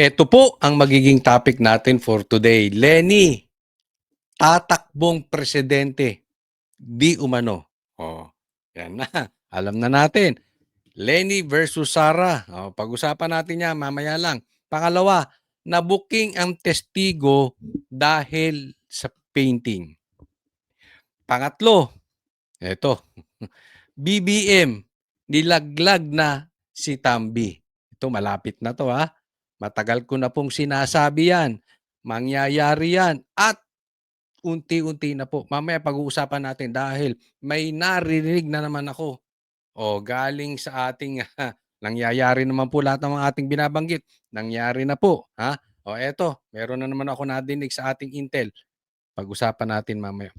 Ito po ang magiging topic natin for today. Lenny, tatakbong presidente, di umano. Oh, yan na. Alam na natin. Lenny versus Sara. Oh, pag-usapan natin yan mamaya lang. Pangalawa, nabuking ang testigo dahil sa painting. Pangatlo, eto, BBM, nilaglag na si Tambi. Ito, malapit na to ha. Matagal ko na pong sinasabi yan. Mangyayari yan. At unti-unti na po. Mamaya pag-uusapan natin dahil may naririnig na naman ako. O galing sa ating nangyayari naman po lahat ng mga ating binabanggit. Nangyari na po. Ha? O eto, meron na naman ako nadinig sa ating intel. Pag-usapan natin mamaya.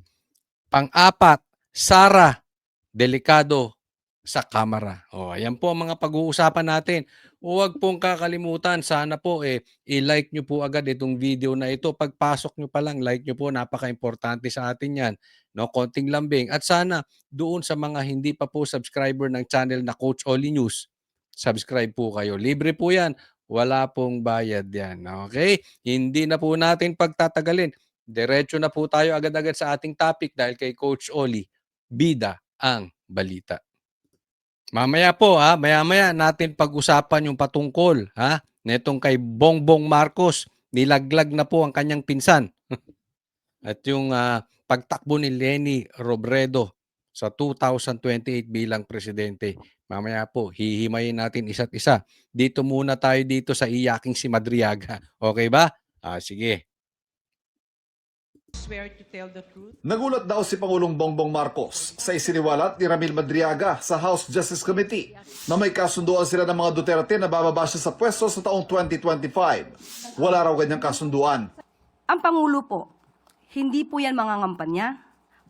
Pang-apat, Sara, delikado sa kamera. O, ayan po ang mga pag-uusapan natin. Huwag pong kakalimutan, sana po i-like nyo po agad itong video na ito. Pagpasok nyo pa lang, like nyo po, napaka-importante sa atin yan. No, konting lambing. At sana doon sa mga hindi pa po subscriber ng channel na Coach Oli News, subscribe po kayo. Libre po yan. Wala pong bayad yan. Okay? Hindi na po natin pagtatagalin. Diretso na po tayo agad-agad sa ating topic dahil kay Coach Oli, bida ang balita. Mamaya po maya-maya natin pag-usapan yung patungkol netong kay Bongbong Marcos, nilaglag na po ang kanyang pinsan. At yung pagtakbo ni Leni Robredo sa 2028 bilang presidente. Mamaya po, hihimayin natin isa't isa. Dito muna tayo dito sa iyaking si Madriaga. Okay ba? Sige. Swear to tell the truth. Nagulat daw si Pangulong Bongbong Marcos sa isiniwalat ni Ramil Madriaga sa House Justice Committee na may kasunduan sila ng mga Duterte na bababa siya sa pwesto sa taong 2025. Wala raw ganyang kasunduan. Ang Pangulo po, hindi po yan mangangampanya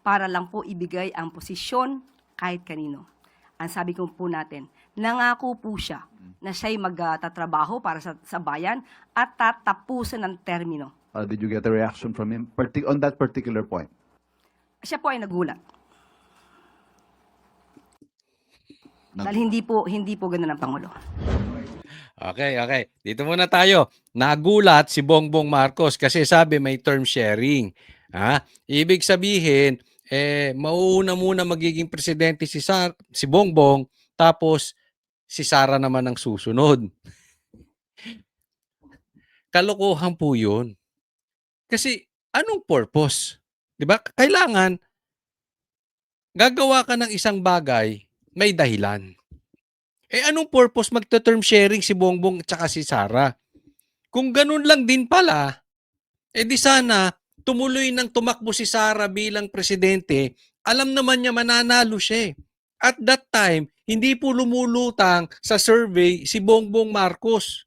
para lang po ibigay ang posisyon kahit kanino. Ang sabi ko po natin, nangako po siya na siya'y magtatrabaho para sa bayan at tatapusin ang termino. Did you get a reaction from him on that particular point? Siya po ay nagulat. Dahil hindi po ganun ang Pangulo. Okay. Dito muna tayo. Nagulat si Bongbong Marcos kasi sabi may term sharing. Ibig sabihin, mauuna muna magiging presidente si Bongbong, tapos si Sara naman ang susunod. Kalokohan po yun. Kasi anong purpose? 'Di ba? Kailangan gagawa ka ng isang bagay, may dahilan. Anong purpose magte-term sharing si Bongbong at saka si Sara? Kung ganun lang din pala, di sana tumuloy nang tumakbo si Sara bilang presidente, alam naman niya mananalo siya. At that time, hindi po lumulutang sa survey si Bongbong Marcos.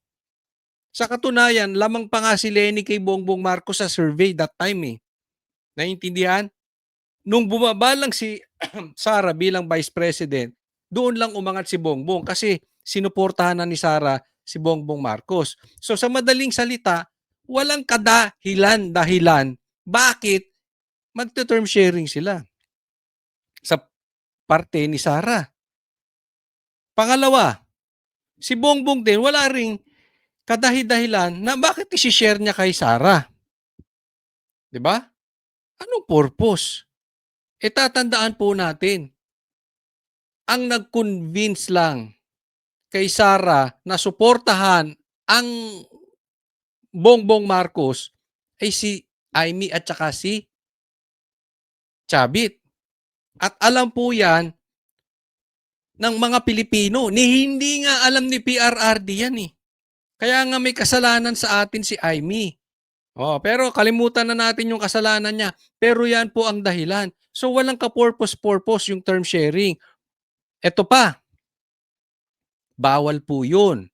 Sa katunayan, lamang pa nga si Lenny kay Bongbong Marcos sa survey that time . Naiintindihan? Nung bumaba lang si Sara bilang Vice President, doon lang umangat si Bongbong kasi sinuportahan na ni Sara si Bongbong Marcos. So sa madaling salita, walang dahilan bakit magte-term sharing sila sa parte ni Sara. Pangalawa, si Bongbong din wala ring kadahi-dahilan na bakit i-share niya kay Sara. 'Di ba? Anong purpose? Tatandaan po natin, ang nag-convince lang kay Sara na suportahan ang Bongbong Marcos ay si Amy at saka si Chavit. At alam po yan ng mga Pilipino. Hindi nga alam ni PRRD yan . Kaya nga may kasalanan sa atin si Amy. Pero kalimutan na natin yung kasalanan niya. Pero yan po ang dahilan. So walang ka-purpose yung term sharing. Ito pa. Bawal po yun.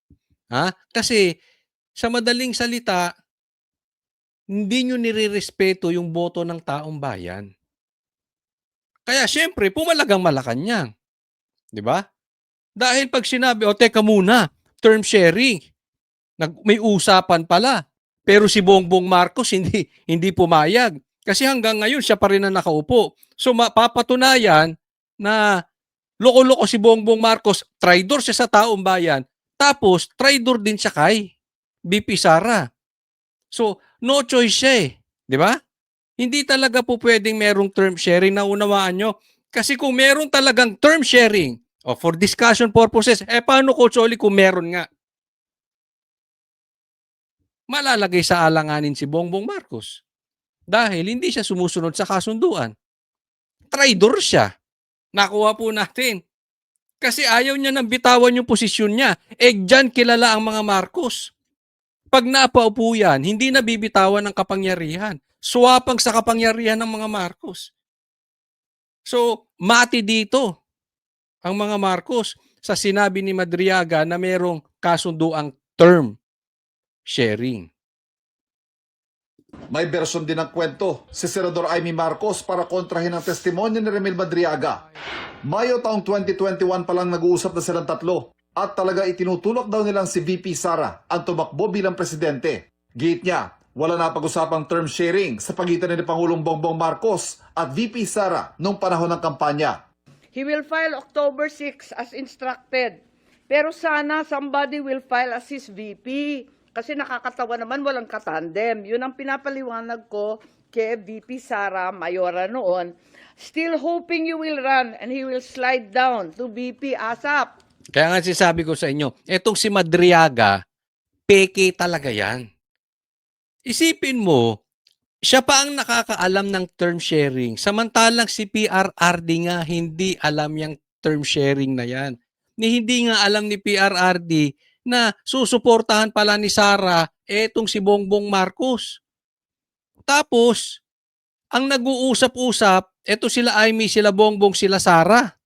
Kasi sa madaling salita, hindi nyo nire-respeto yung boto ng taong bayan. Kaya syempre, pumalagang Malacanang. 'Di ba? Dahil pag sinabi, teka muna, term sharing. May usapan pala. Pero si Bongbong Marcos hindi pumayag. Kasi hanggang ngayon siya pa rin ang nakaupo. So mapapatunayan na loko-loko si Bongbong Marcos, traidor siya sa taong bayan, tapos traidor din siya kay VP Sara. So, no choice siya eh. Di ba? Hindi talaga po pwedeng merong term sharing na unawaan nyo. Kasi kung meron talagang term sharing, for discussion purposes, paano Coach Oli kung meron nga? Malalagay sa alanganin si Bongbong Marcos. Dahil hindi siya sumusunod sa kasunduan. Traidor siya. Nakuha po natin. Kasi ayaw niya nang bitawan yung posisyon niya. Dyan kilala ang mga Marcos. Pag napaupo yan, hindi na bibitawan ng kapangyarihan. Swapang sa kapangyarihan ng mga Marcos. So, mati dito ang mga Marcos sa sinabi ni Madriaga na merong kasunduang term sharing. May bersyon din ng kwento si Senador Amy Marcos para kontrahin ang testimonya ni Remil Madriaga. Mayo taong 2021 pa lang nag-uusap na silang tatlo at talaga itinutulak daw nilang si VP Sara ang tumakbo bilang presidente. Giit niya, wala na pag-usapang term sharing sa pagitan ni Pangulong Bongbong Marcos at VP Sara noong panahon ng kampanya. He will file October 6 as instructed. Pero sana somebody will file as his VP. Kasi nakakatawa naman, walang katandem. Yun ang pinapaliwanag ko kay VP Sara Mayora noon. Still hoping you will run and he will slide down to VP ASAP. Kaya nga sinasabi ko sa inyo, etong si Madriaga, peke talaga yan. Isipin mo, siya pa ang nakakaalam ng term sharing. Samantalang si PRRD nga hindi alam yung term sharing na yan. Hindi nga alam ni PRRD na susuportahan pala ni Sara etong si Bongbong Marcos. Tapos, ang nag-uusap-usap, eto sila Amy, sila Bongbong, sila Sara.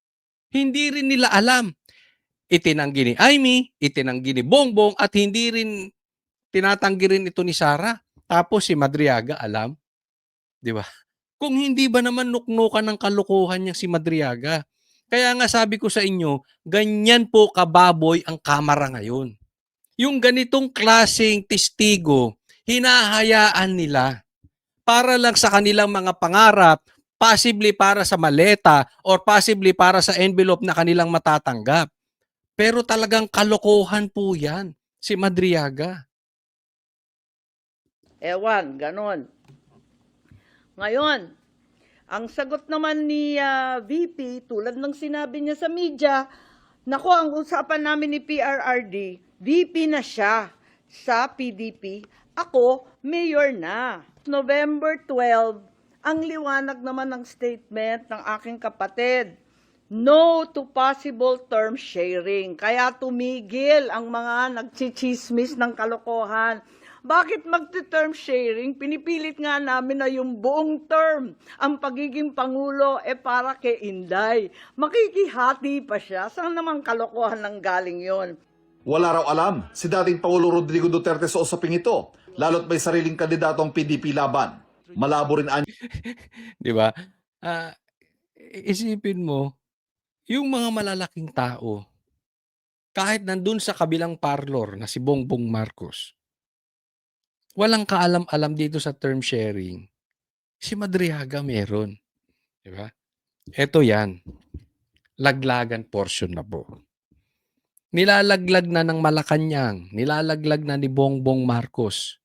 Hindi rin nila alam. Itinanggi ni Amy, itinanggi ni Bongbong, at hindi rin tinatanggi rin ito ni Sara. Tapos si Madriaga alam. Di ba? Kung hindi ba naman nuknukan ng kalokohan niya si Madriaga. Kaya nga sabi ko sa inyo, ganyan po kababoy ang Kamara ngayon. Yung ganitong klaseng testigo, hinahayaan nila para lang sa kanilang mga pangarap, possibly para sa maleta or possibly para sa envelope na kanilang matatanggap. Pero talagang kalokohan po yan, si Madriaga. Ewan, ganon. Ngayon, ang sagot naman ni VP, tulad ng sinabi niya sa media, naku, ang usapan namin ni PRRD, VP na siya sa PDP, ako, mayor na. November 12, ang liwanag naman ng statement ng aking kapatid, no to possible term sharing. Kaya tumigil ang mga nagchichismis ng kalokohan. Bakit magte-term sharing? Pinipilit nga namin na yung buong term, ang pagiging Pangulo, para kay Inday. Makikihati pa siya. Saan naman kalokohan ng galing yon? Wala raw alam si dating Pangulo Rodrigo Duterte sa usaping ito, lalo't may sariling kandidato ang PDP laban. Malabo rin Di ba? Isipin mo, yung mga malalaking tao, kahit nandun sa kabilang parlor na si Bongbong Marcos, walang kaalam-alam dito sa term sharing. Si Madriaga meron. Di ba? Ito yan. Laglagan portion na po. Nilalaglag na ng Malacanang. Nilalaglag na ni Bongbong Marcos.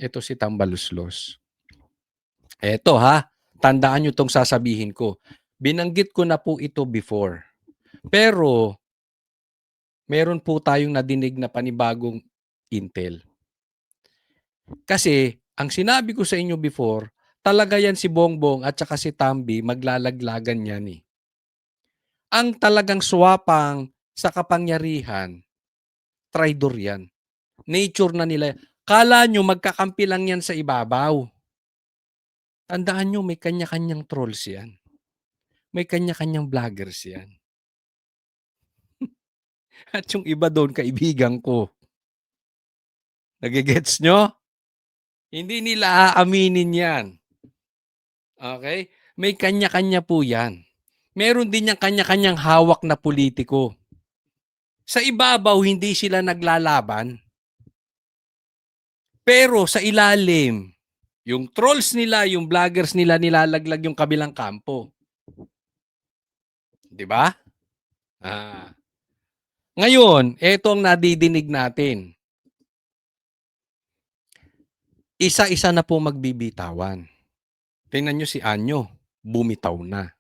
Ito si Tambaluslos. Ito ha. Tandaan nyo itong sasabihin ko. Binanggit ko na po ito before. Pero, meron po tayong nadinig na panibagong intel. Kasi, ang sinabi ko sa inyo before, talaga yan si Bongbong at saka si Tambi, maglalaglagan yan eh. Ang talagang swapang sa kapangyarihan, traidor yan. Nature na nila. Kala nyo magkakampi lang yan sa ibabaw. Tandaan nyo, may kanya-kanyang trolls yan. May kanya-kanyang vloggers yan. At yung iba doon, kaibigan ko. Nagigets nyo? Hindi nila aaminin yan. Okay? May kanya-kanya po yan. Meron din yung kanya-kanyang hawak na politiko. Sa ibabaw, hindi sila naglalaban. Pero sa ilalim, yung trolls nila, yung vloggers nila, nilalaglag yung kabilang kampo. Diba? Ngayon, eto ang nadidinig natin. isa-isa na po magbibitawan. Tingnan nyo si Anyo, bumitaw na.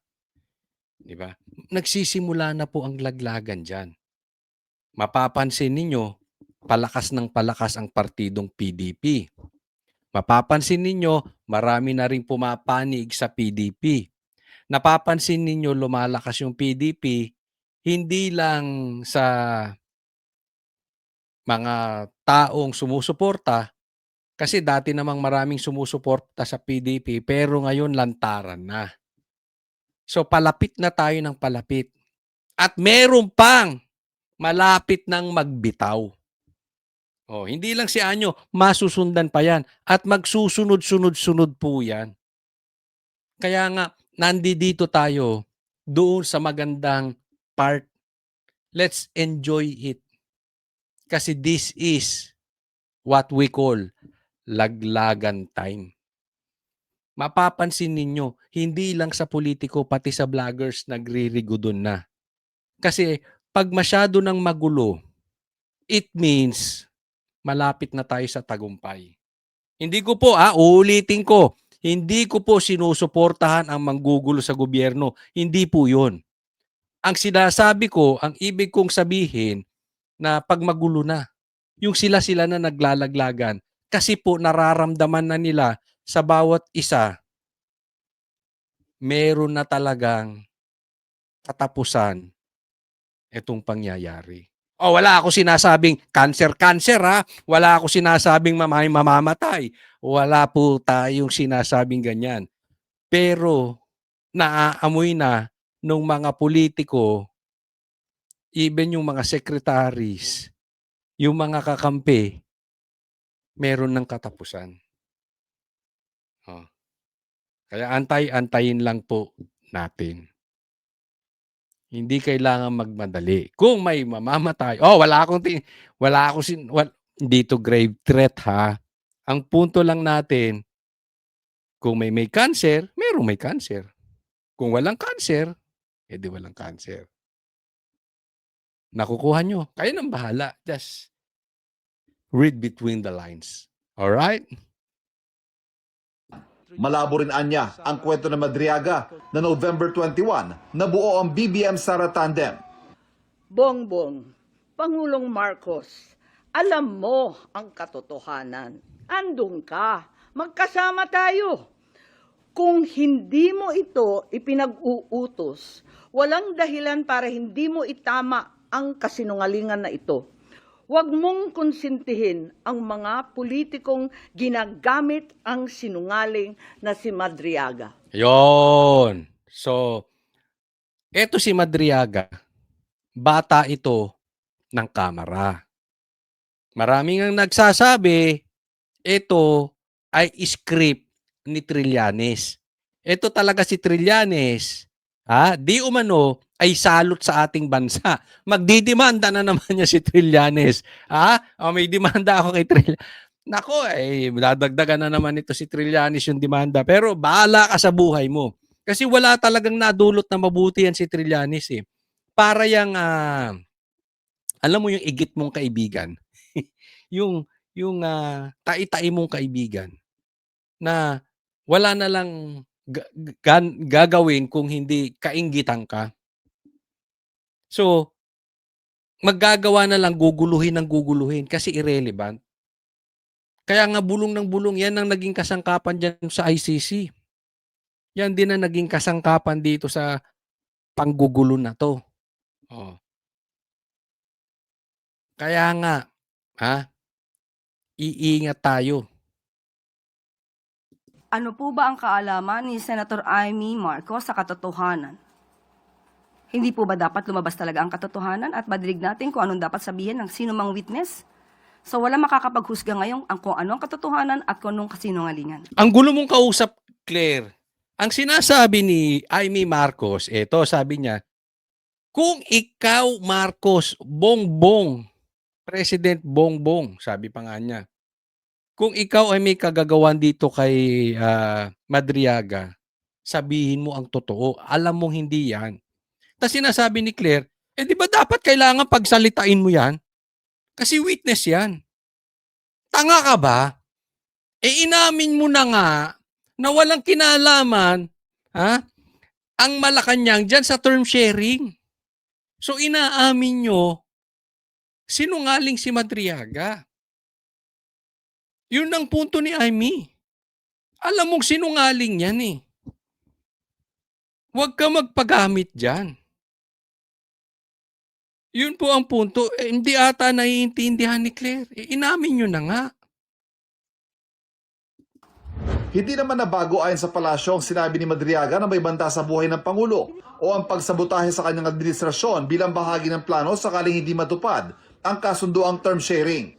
Di ba? Nagsisimula na po ang laglagan dyan. Mapapansin ninyo, palakas ng palakas ang partidong PDP. Mapapansin ninyo, marami na rin pumapanig sa PDP. Napapansin ninyo, lumalakas yung PDP, hindi lang sa mga taong sumusuporta, kasi dati namang maraming sumusuporta sa PDP, pero ngayon lantaran na. So palapit na tayo ng palapit. At meron pang malapit ng magbitaw. Oh, hindi lang si Anyo, masusundan pa yan. At magsusunod-sunod-sunod po yan. Kaya nga, nandito tayo doon sa magandang part. Let's enjoy it. Kasi this is what we call laglagan time. Mapapansin ninyo, hindi lang sa politiko, pati sa vloggers nagririgo doon na. Kasi pag masyado ng magulo, it means malapit na tayo sa tagumpay. Hindi ko po, uulitin ko, hindi ko po sinusuportahan ang manggugulo sa gobyerno. Hindi po yun. Ang sinasabi ko, ang ibig kong sabihin na pag magulo na, yung sila-sila na naglalaglagan, kasi po nararamdaman na nila sa bawat isa, meron na talagang katapusan itong pangyayari. Wala ako sinasabing cancer ha. Wala ako sinasabing mamamatay. Wala po tayong sinasabing ganyan. Pero naaamoy na nung mga politiko, even yung mga secretaries, yung mga kakampi, meron ng katapusan. Kaya antayin lang po natin. Hindi kailangan magmadali. Kung may mamamatay, hindi to grave threat ha. Ang punto lang natin, kung may cancer, merong may cancer. Kung walang cancer, edi walang cancer. Nakukuha nyo. Kayo nang bahala. Just read between the lines. Alright? Malabo rin anya ang kwento ng Madriaga na November 21 nabuo ang BBM Sara Tandem. Bongbong, Pangulong Marcos, alam mo ang katotohanan. Andun ka. Magkasama tayo. Kung hindi mo ito ipinag-uutos, walang dahilan para hindi mo itama ang kasinungalingan na ito. Huwag mong konsintihin ang mga politikong ginagamit ang sinungaling na si Madriaga. Yon. So, eto si Madriaga, bata ito ng Kamara. Maraming ang nagsasabi, ito ay script ni Trillanes. Ito talaga si Trillanes, di umano ay salot sa ating bansa. Magdidemanda na naman niya si Trillanes. May demanda ako kay Trillanes. Nako, dadagdagan na naman ito si Trillanes yung demanda. Pero bahala ka sa buhay mo. Kasi wala talagang nadulot na mabuti yan si Trillanes eh. Para yung, alam mo yung igit mong kaibigan. yung tai-tai mong kaibigan na wala na lang gagawin kung hindi kainggitan ka. So, maggagawa na lang guguluhin ng guguluhin kasi irrelevant. Kaya nga bulong ng bulong, yan ang naging kasangkapan dyan sa ICC. Yan din ang naging kasangkapan dito sa panggugulo na to. Kaya nga, iingat tayo. Ano po ba ang kaalaman ni Senator Amy Marcos sa katotohanan? Hindi po ba dapat lumabas talaga ang katotohanan at madinig natin kung anong dapat sabihin ng sino mang witness? So wala makakapaghusga ngayon kung ano ang katotohanan at kung anong kasinungalingan. Ang gulo mong kausap, Claire. Ang sinasabi ni Amy Marcos, sabi niya, kung ikaw, Marcos, Bongbong, President Bongbong, sabi pa nga niya, kung ikaw ay may kagagawan dito kay Madriaga, sabihin mo ang totoo. Alam mong hindi yan. Tapos sinasabi ni Claire, di ba dapat kailangan pagsalitain mo yan? Kasi witness yan. Tanga ka ba? Inamin mo na nga na walang kinalaman, ha, ang Malacanang diyan sa term sharing. So inaamin nyo, sinungaling si Madriaga. Yun ang punto ni Amy. Alam mong sinungaling yan eh. Huwag ka magpagamit dyan. Yun po ang punto. Hindi ata naiintindihan ni Claire. Inamin nyo na nga. Hindi naman nabago ayon sa palasyo ang sinabi ni Madriaga na may banta sa buhay ng Pangulo o ang pagsabotahe sa kanyang administrasyon bilang bahagi ng plano sakaling hindi matupad ang kasunduang term sharing.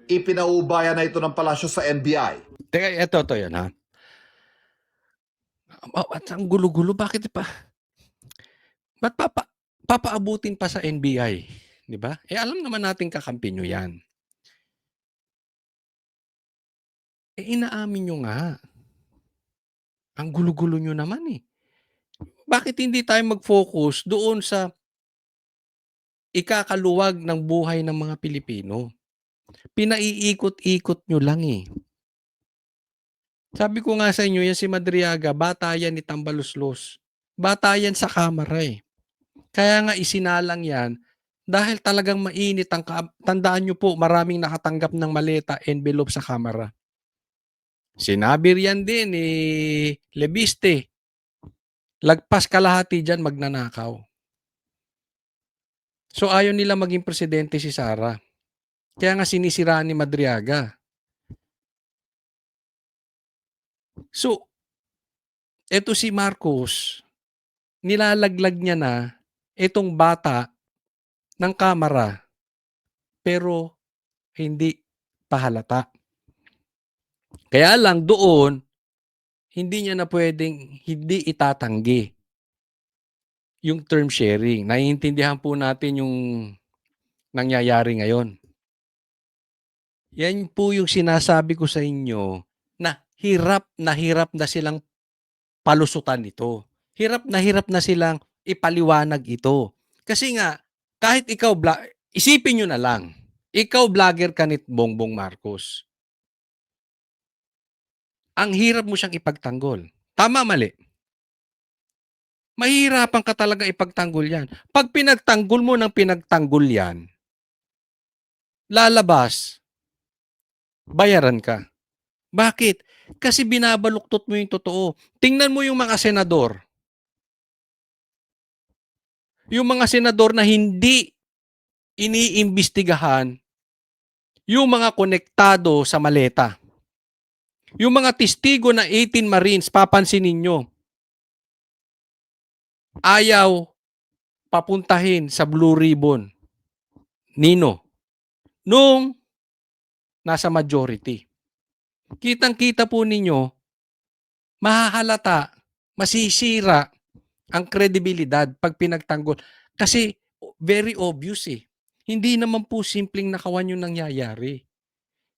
Ipinaubaya na ito ng palasyo sa NBI. Teka, eto yan ha. At ang gulo-gulo, bakit pa? Ba't papaabutin pa sa NBI? Di ba? Alam naman natin kakampi nyo yan. Inaamin nyo nga. Ang gulo-gulo nyo naman eh. Bakit hindi tayo mag-focus doon sa ikakaluwag ng buhay ng mga Pilipino? Pinaiikot-ikot nyo lang eh. Sabi ko nga sa inyo, yan si Madriaga, bata yan ni Tambaluslos. Bata yan sa kamara eh. Kaya nga isinalang yan dahil talagang mainit ang tandaan nyo po, maraming nakatanggap ng maleta, envelope sa kamara. Sinabi riyan din ni Lebiste, lagpas kalahati dyan magnanakaw. So ayaw nila maging presidente si Sara. Kaya nga sinisiraan ni Madriaga. So, eto si Marcos, nilalaglag niya na itong bata ng kamara pero hindi pahalata. Kaya lang doon, hindi niya na pwedeng hindi itatanggi yung term sharing. Naiintindihan po natin yung nangyayari ngayon. Yan po yung sinasabi ko sa inyo na hirap na silang palusutan ito. Hirap na silang ipaliwanag ito. Kasi nga, kahit ikaw, isipin nyo na lang, ikaw vlogger ka ni Bongbong Marcos. Ang hirap mo siyang ipagtanggol. Tama, mali? Mahihirapan ka talaga ipagtanggol yan. Pag pinagtanggol mo ng pinagtanggol yan, lalabas, bayaran ka. Bakit? Kasi binabaluktot mo yung totoo. Tingnan mo yung mga senador. Yung mga senador na hindi iniimbestigahan yung mga konektado sa maleta. Yung mga testigo na 18 Marines, papansinin nyo, ayaw papuntahin sa Blue Ribbon. Nino? Nung nasa majority. Kitang-kita po ninyo, mahahalata, masisira ang kredibilidad pag pinagtanggol. Kasi very obvious eh. Hindi naman po simpleng nakawan yung nangyayari.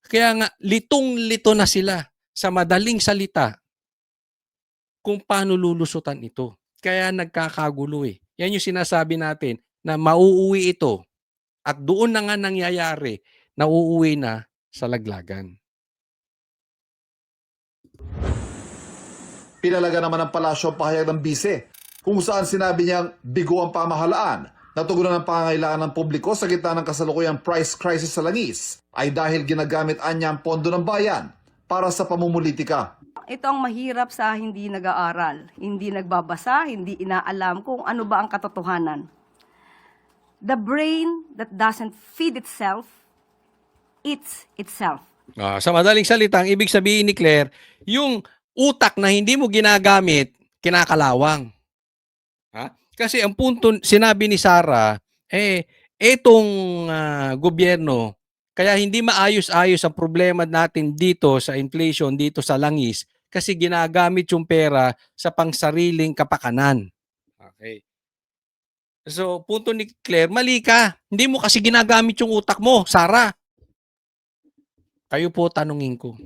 Kaya nga, litong-lito na sila sa madaling salita kung paano lulusutan ito. Kaya nagkakagulo eh. Yan yung sinasabi natin na mauuwi ito at doon na nga nangyayari na uuwi na sa laglagan. Pinalaga naman ng palasyo ang pahayag ng bise kung saan sinabi niyang bigo ang pamahalaan na tugunan ng pangangailangan ng publiko sa gitna ng kasalukuyang price crisis sa langis ay dahil ginagamit anya ang pondo ng bayan para sa pamumulitika. Ito ang mahirap sa hindi nag-aaral, hindi nagbabasa, hindi inaalam kung ano ba ang katotohanan. The brain that doesn't feed itself, eats itself. Sa madaling salita, ang ibig sabihin ni Claire, yung utak na hindi mo ginagamit, kinakalawang. Kasi ang punto, sinabi ni Sara, etong gobyerno, kaya hindi maayos-ayos ang problema natin dito sa inflation, dito sa langis, kasi ginagamit yung pera sa pangsariling kapakanan. Okay. So, punto ni Claire, mali ka. Hindi mo kasi ginagamit yung utak mo, Sara. Kayo po tanungin ko.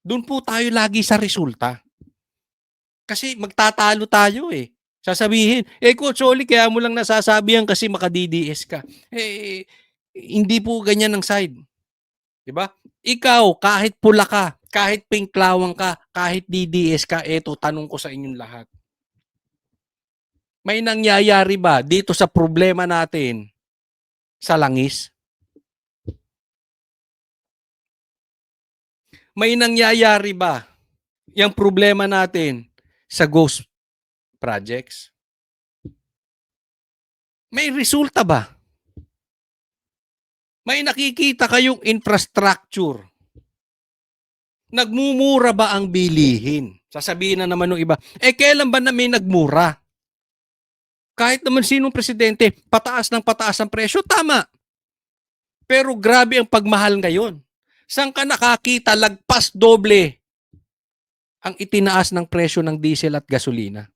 Doon po tayo lagi sa resulta. Kasi magtatalo tayo eh. Sasabihin, Coach Oli, kaya mo lang nasasabi yan kasi maka-DDS ka. Hindi po ganyan ang side. Diba? Ikaw, kahit pula ka, Kahit pinklawang ka, kahit DDS ka, eto, tanong ko sa inyong lahat. May nangyayari ba dito sa problema natin sa langis? May nangyayari ba yung problema natin sa ghost projects? May resulta ba? May nakikita kayong infrastructure? Nagmumura ba ang bilihin? Sasabihin na naman ng iba, kailan ba na may nagmura? Kahit naman sinong presidente, pataas ng pataas ang presyo, tama. Pero grabe ang pagmahal ngayon. Saan ka nakakita lagpas doble ang itinaas ng presyo ng diesel at gasolina?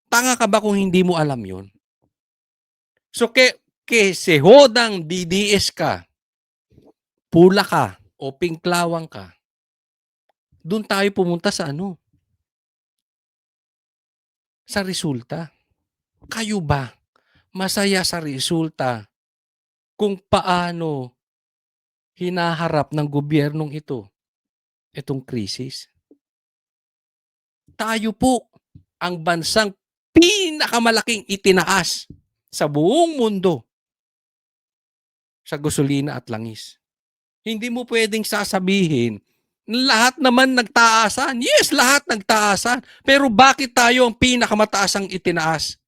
Tanga ka ba kung hindi mo alam yon? So, sehodang DDS ka, pula ka, o pinklawang ka, doon tayo pumunta sa ano? Sa resulta. Kayo ba masaya sa resulta kung paano hinaharap ng gobyernong ito itong krisis? Tayo po ang bansang pinakamalaking itinaas sa buong mundo sa gasolina at langis. Hindi mo pwedeng sasabihin lahat naman nagtaasan. Yes, lahat nagtaasan. Pero bakit tayo ang pinakamataas ang itinaas?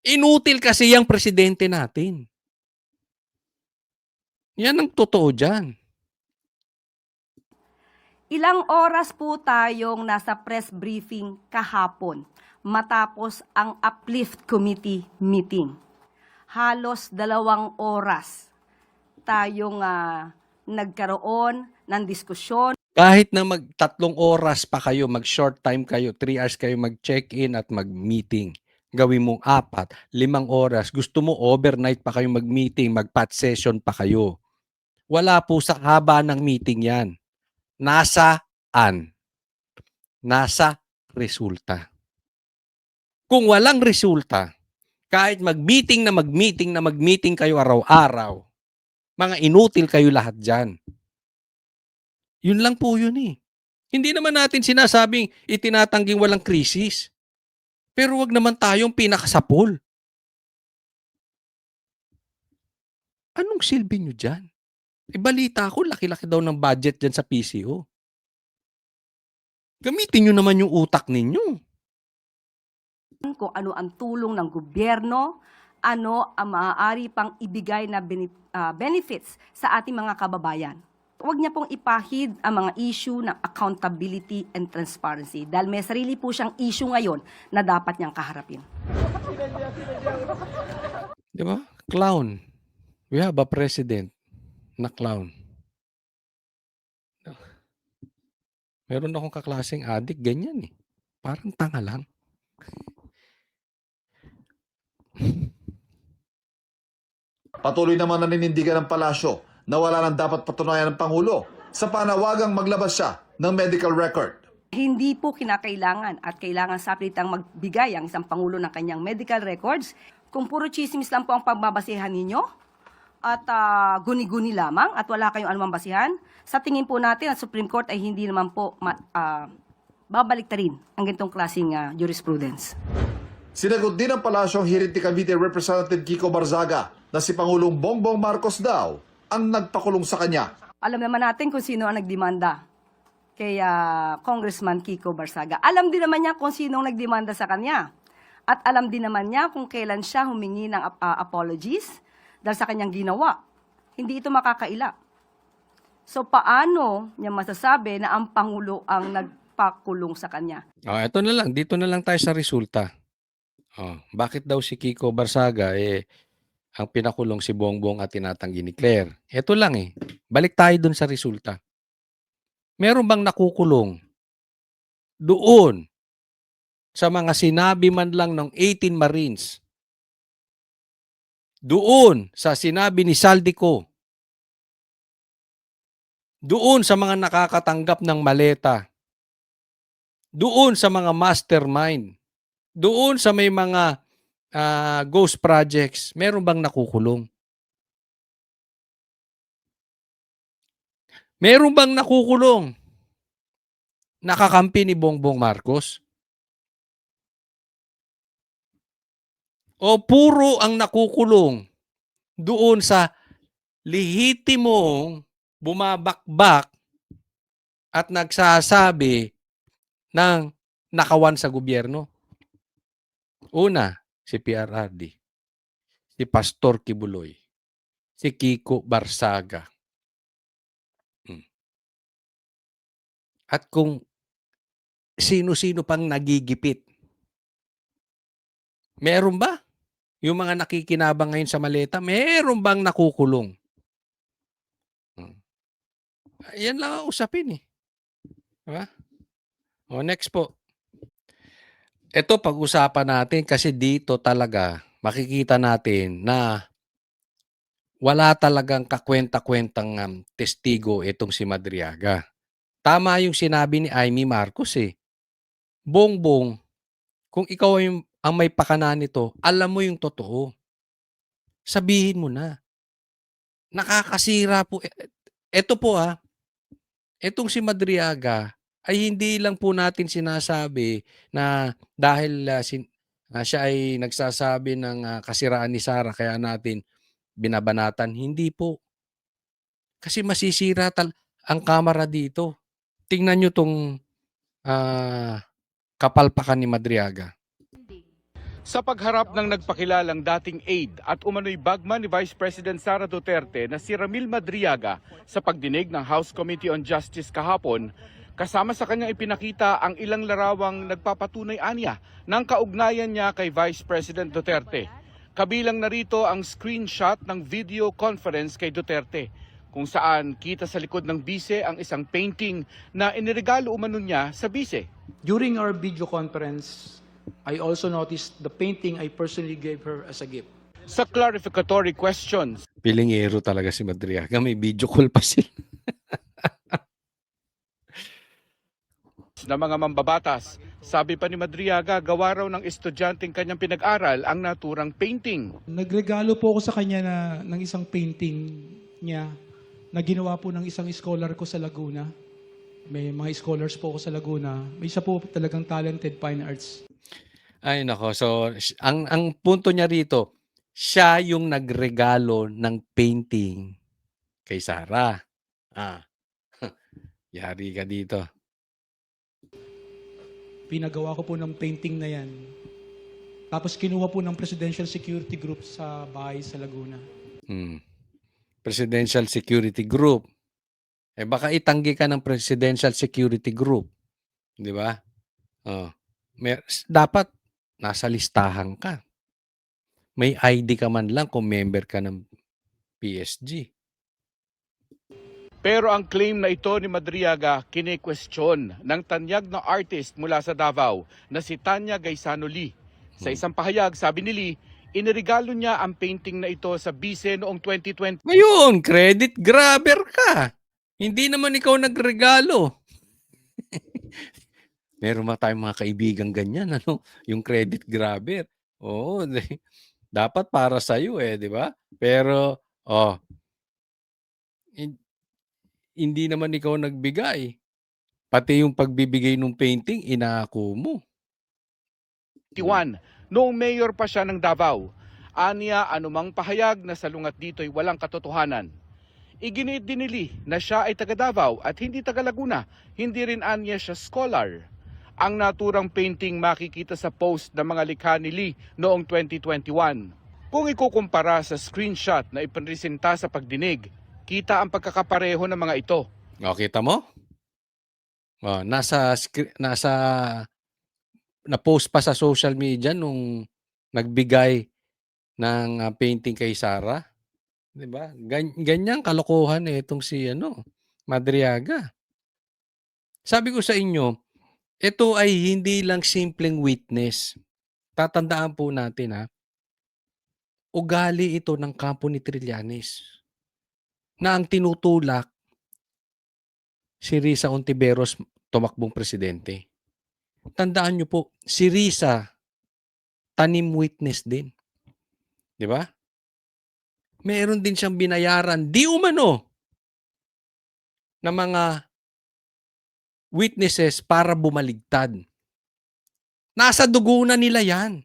Inutil kasi yung presidente natin. Yan ang totoo dyan. Ilang oras po tayong nasa press briefing kahapon matapos ang Uplift Committee meeting. Halos 2 oras tayong nagkaroon ng diskusyon. Kahit na mag 3 oras pa kayo, mag-short time kayo, 3 hours kayo mag-check-in at mag-meeting. Gawin mong 4, 5 oras. Gusto mo overnight pa kayo mag-meeting, mag-pat session pa kayo. Wala po sa haba ng meeting yan. Nasaan? Nasa resulta. Kung walang resulta, kahit mag-meeting na mag-meeting kayo araw-araw, mga inutil kayo lahat dyan. Yun lang po yun eh. Hindi naman natin sinasabing itinatangging walang krisis. Pero wag naman tayong pinakasapol. Anong silbi nyo dyan? Balita ko, laki-laki daw ng budget dyan sa PCO. Gamitin nyo naman yung utak ninyo. Kung ano ang tulong ng gobyerno, ano ang maaari pang ibigay na benefits sa ating mga kababayan. Huwag niya pong ipahid ang mga issue ng accountability and transparency dahil may sarili po siyang issue ngayon na dapat niyang kaharapin. Di ba? Clown. We have a president na clown. Meron akong kaklaseng adik, ganyan eh. Parang tanga lang. Patuloy naman naninindigan ng palasyo na wala nang dapat patunayan ng Pangulo sa panawagang maglabas siya ng medical record. Hindi po kinakailangan at kailangan sapilitang magbigay ang isang Pangulo ng kanyang medical records. Kung puro chismis lang po ang pagbabasehan ninyo at guni-guni lamang at wala kayong anumang basihan, sa tingin po natin ang Supreme Court ay hindi naman po babalik ta rin ang ganitong klaseng jurisprudence. Sinagot din ng palasyo ang hirit ni Cavite Representative Kiko Barzaga na si Pangulong Bongbong Marcos daw ang nagpakulong sa kanya. Alam naman natin kung sino ang nagdemanda kay Congressman Kiko Barzaga. Alam din naman niya kung sino ang nagdemanda sa kanya. At alam din naman niya kung kailan siya humingi ng apologies dahil sa kanyang ginawa. Hindi ito makakaila. So paano niya masasabi na ang Pangulo ang nagpakulong sa kanya? Ito na lang. Dito na lang tayo sa resulta. Bakit daw si Kiko Barzaga ang pinakulong si Bongbong at tinatanggi ni Claire? Ito lang eh. Balik tayo dun sa resulta. Meron bang nakukulong doon sa mga sinabi man lang ng 18 Marines? Doon sa sinabi ni Saldico? Doon sa mga nakakatanggap ng maleta? Doon sa mga mastermind? Doon sa may mga ghost projects, meron bang nakukulong? Meron bang nakukulong nakakampi ni Bongbong Marcos? O puro ang nakukulong doon sa lehitimong bumabakbak at nagsasabi ng nakawan sa gobyerno? Una, si PRRD, si Pastor Kibuloy, si Kiko Barsaga. At kung sino-sino pang nagigipit. Meron ba? Yung mga nakikinabang ngayon sa maleta, meron bang nakukulong? Yan lang ang usapin eh. Diba? O next po. Ito pag-usapan natin kasi dito talaga makikita natin na wala talagang kakwenta-kwentang testigo itong si Madriaga. Tama yung sinabi ni Amy Marcos eh. Bongbong, kung ikaw ang may pakana nito, alam mo yung totoo. Sabihin mo na. Nakakasira po. Ito po etong si Madriaga ay hindi lang po natin sinasabi na dahil siya ay nagsasabi ng kasiraan ni Sara kaya natin binabanatan. Hindi po. Kasi masisira ang kamera dito. Tingnan nyo tong kapalpakan ni Madriaga. Sa pagharap ng nagpakilalang dating aide at umano'y bagman ni Vice President Sara Duterte na si Ramil Madriaga sa pagdinig ng House Committee on Justice kahapon, kasama sa kanyang ipinakita ang ilang larawang nagpapatunay anya ng kaugnayan niya kay Vice President Duterte. Kabilang narito ang screenshot ng video conference kay Duterte, kung saan kita sa likod ng bise ang isang painting na iniregalo umano niya sa bise. During our video conference, I also noticed the painting I personally gave her as a gift. Sa clarificatory questions, Pilingero talaga si Madriaga. May video call pa sila. na mga mambabatas, sabi pa ni Madriaga, gawa raw ng estudyanteng kanyang pinag-aral ang naturang painting. Nagregalo po ako sa kanya ng isang painting niya na ginawa po ng isang scholar ko sa Laguna. May mga scholars po ako sa Laguna. May isa po talagang talented fine arts. Ay nako. So ang punto niya rito, siya yung nagregalo ng painting kay Sara. Yari ka dito. Pinagawa ko po ng painting na yan. Tapos kinuha po ng Presidential Security Group sa bahay sa Laguna. Presidential Security Group. Baka itanggi ka ng Presidential Security Group. Di ba? Dapat nasa listahan ka. May ID ka man lang kung member ka ng PSG. Pero ang claim na ito ni Madriaga kine-question ng tanyag na artist mula sa Davao na si Tanya Gaisano Lee. Sa isang pahayag, sabi ni Lee, iniregalo niya ang painting na ito sa bise noong 2020. Ngayon, credit grabber ka. Hindi naman ikaw nagregalo. Meron ba tayong mga kaibigan ganyan, yung credit grabber. Oo, dapat para sa iyo di ba? Pero hindi naman ikaw nagbigay. Pati yung pagbibigay ng painting, inako mo. 2021, noong mayor pa siya ng Davao. Aniya, anumang pahayag na salungat dito'y walang katotohanan. Iginiit din ni Lee na siya ay taga Davao at hindi taga Laguna. Hindi rin aniya siya scholar. Ang naturang painting makikita sa post ng mga likha ni Lee noong 2021. Kung ikukumpara sa screenshot na ipinresenta sa pagdinig, kita ang pagkakapareho ng mga ito. Kita mo? Na-post pa sa social media nung nagbigay ng painting kay Sara. 'Di ba? Ganyang kalokohan itong si Madriaga. Sabi ko sa inyo, ito ay hindi lang simpleng witness. Tatandaan po natin ugali ito ng kampo ni Trillanes na ang tinutulak si Risa Ontiveros tumakbong presidente. Tandaan nyo po, si Risa tanim witness din. 'Di ba? Meron din siyang binayaran di umano ng mga witnesses para bumaligtad. Nasa dugo na nila yan.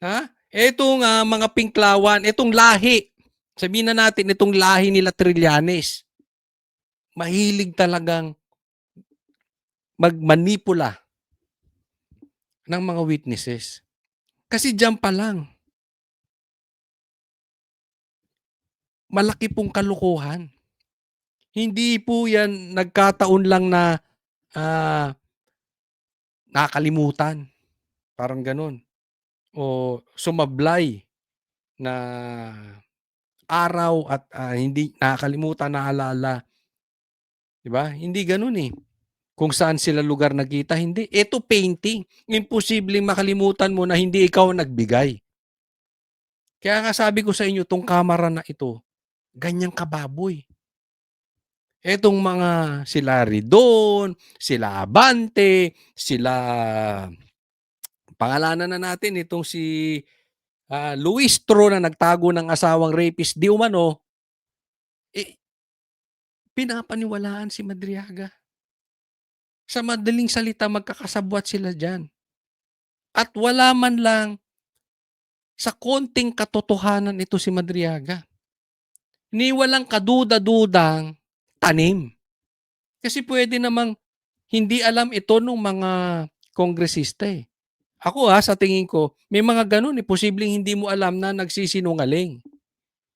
Ha? Etong mga pinklawan, etong lahi. Sabihin na natin, itong lahi nila Trillanes. Mahilig talagang magmanipula ng mga witnesses. Kasi diyan pa lang, malaki pong kalukuhan. Hindi po yan nagkataon lang na nakalimutan. Parang ganun. O sumablay na araw at hindi nakakalimutan, naalala. Diba? Hindi ganun eh. Kung saan sila lugar nakita, hindi. Ito painting. Imposibleng makalimutan mo na hindi ikaw nagbigay. Kaya nga sabi ko sa inyo, itong kamera na ito, ganyang kababoy. Etong mga sila Ridon, sila Abante, sila pangalanan na natin itong si Luis Tro na nagtago ng asawang rapist di umano, pinapaniwalaan si Madriaga. Sa madaling salita, magkakasabwat sila dyan. At wala man lang sa konting katotohanan ito si Madriaga. Ni walang kaduda-dudang tanim. Kasi pwede namang hindi alam ito ng mga kongresista eh. Ako sa tingin ko, may mga ganun eh. Posibleng hindi mo alam na nagsisinungaling.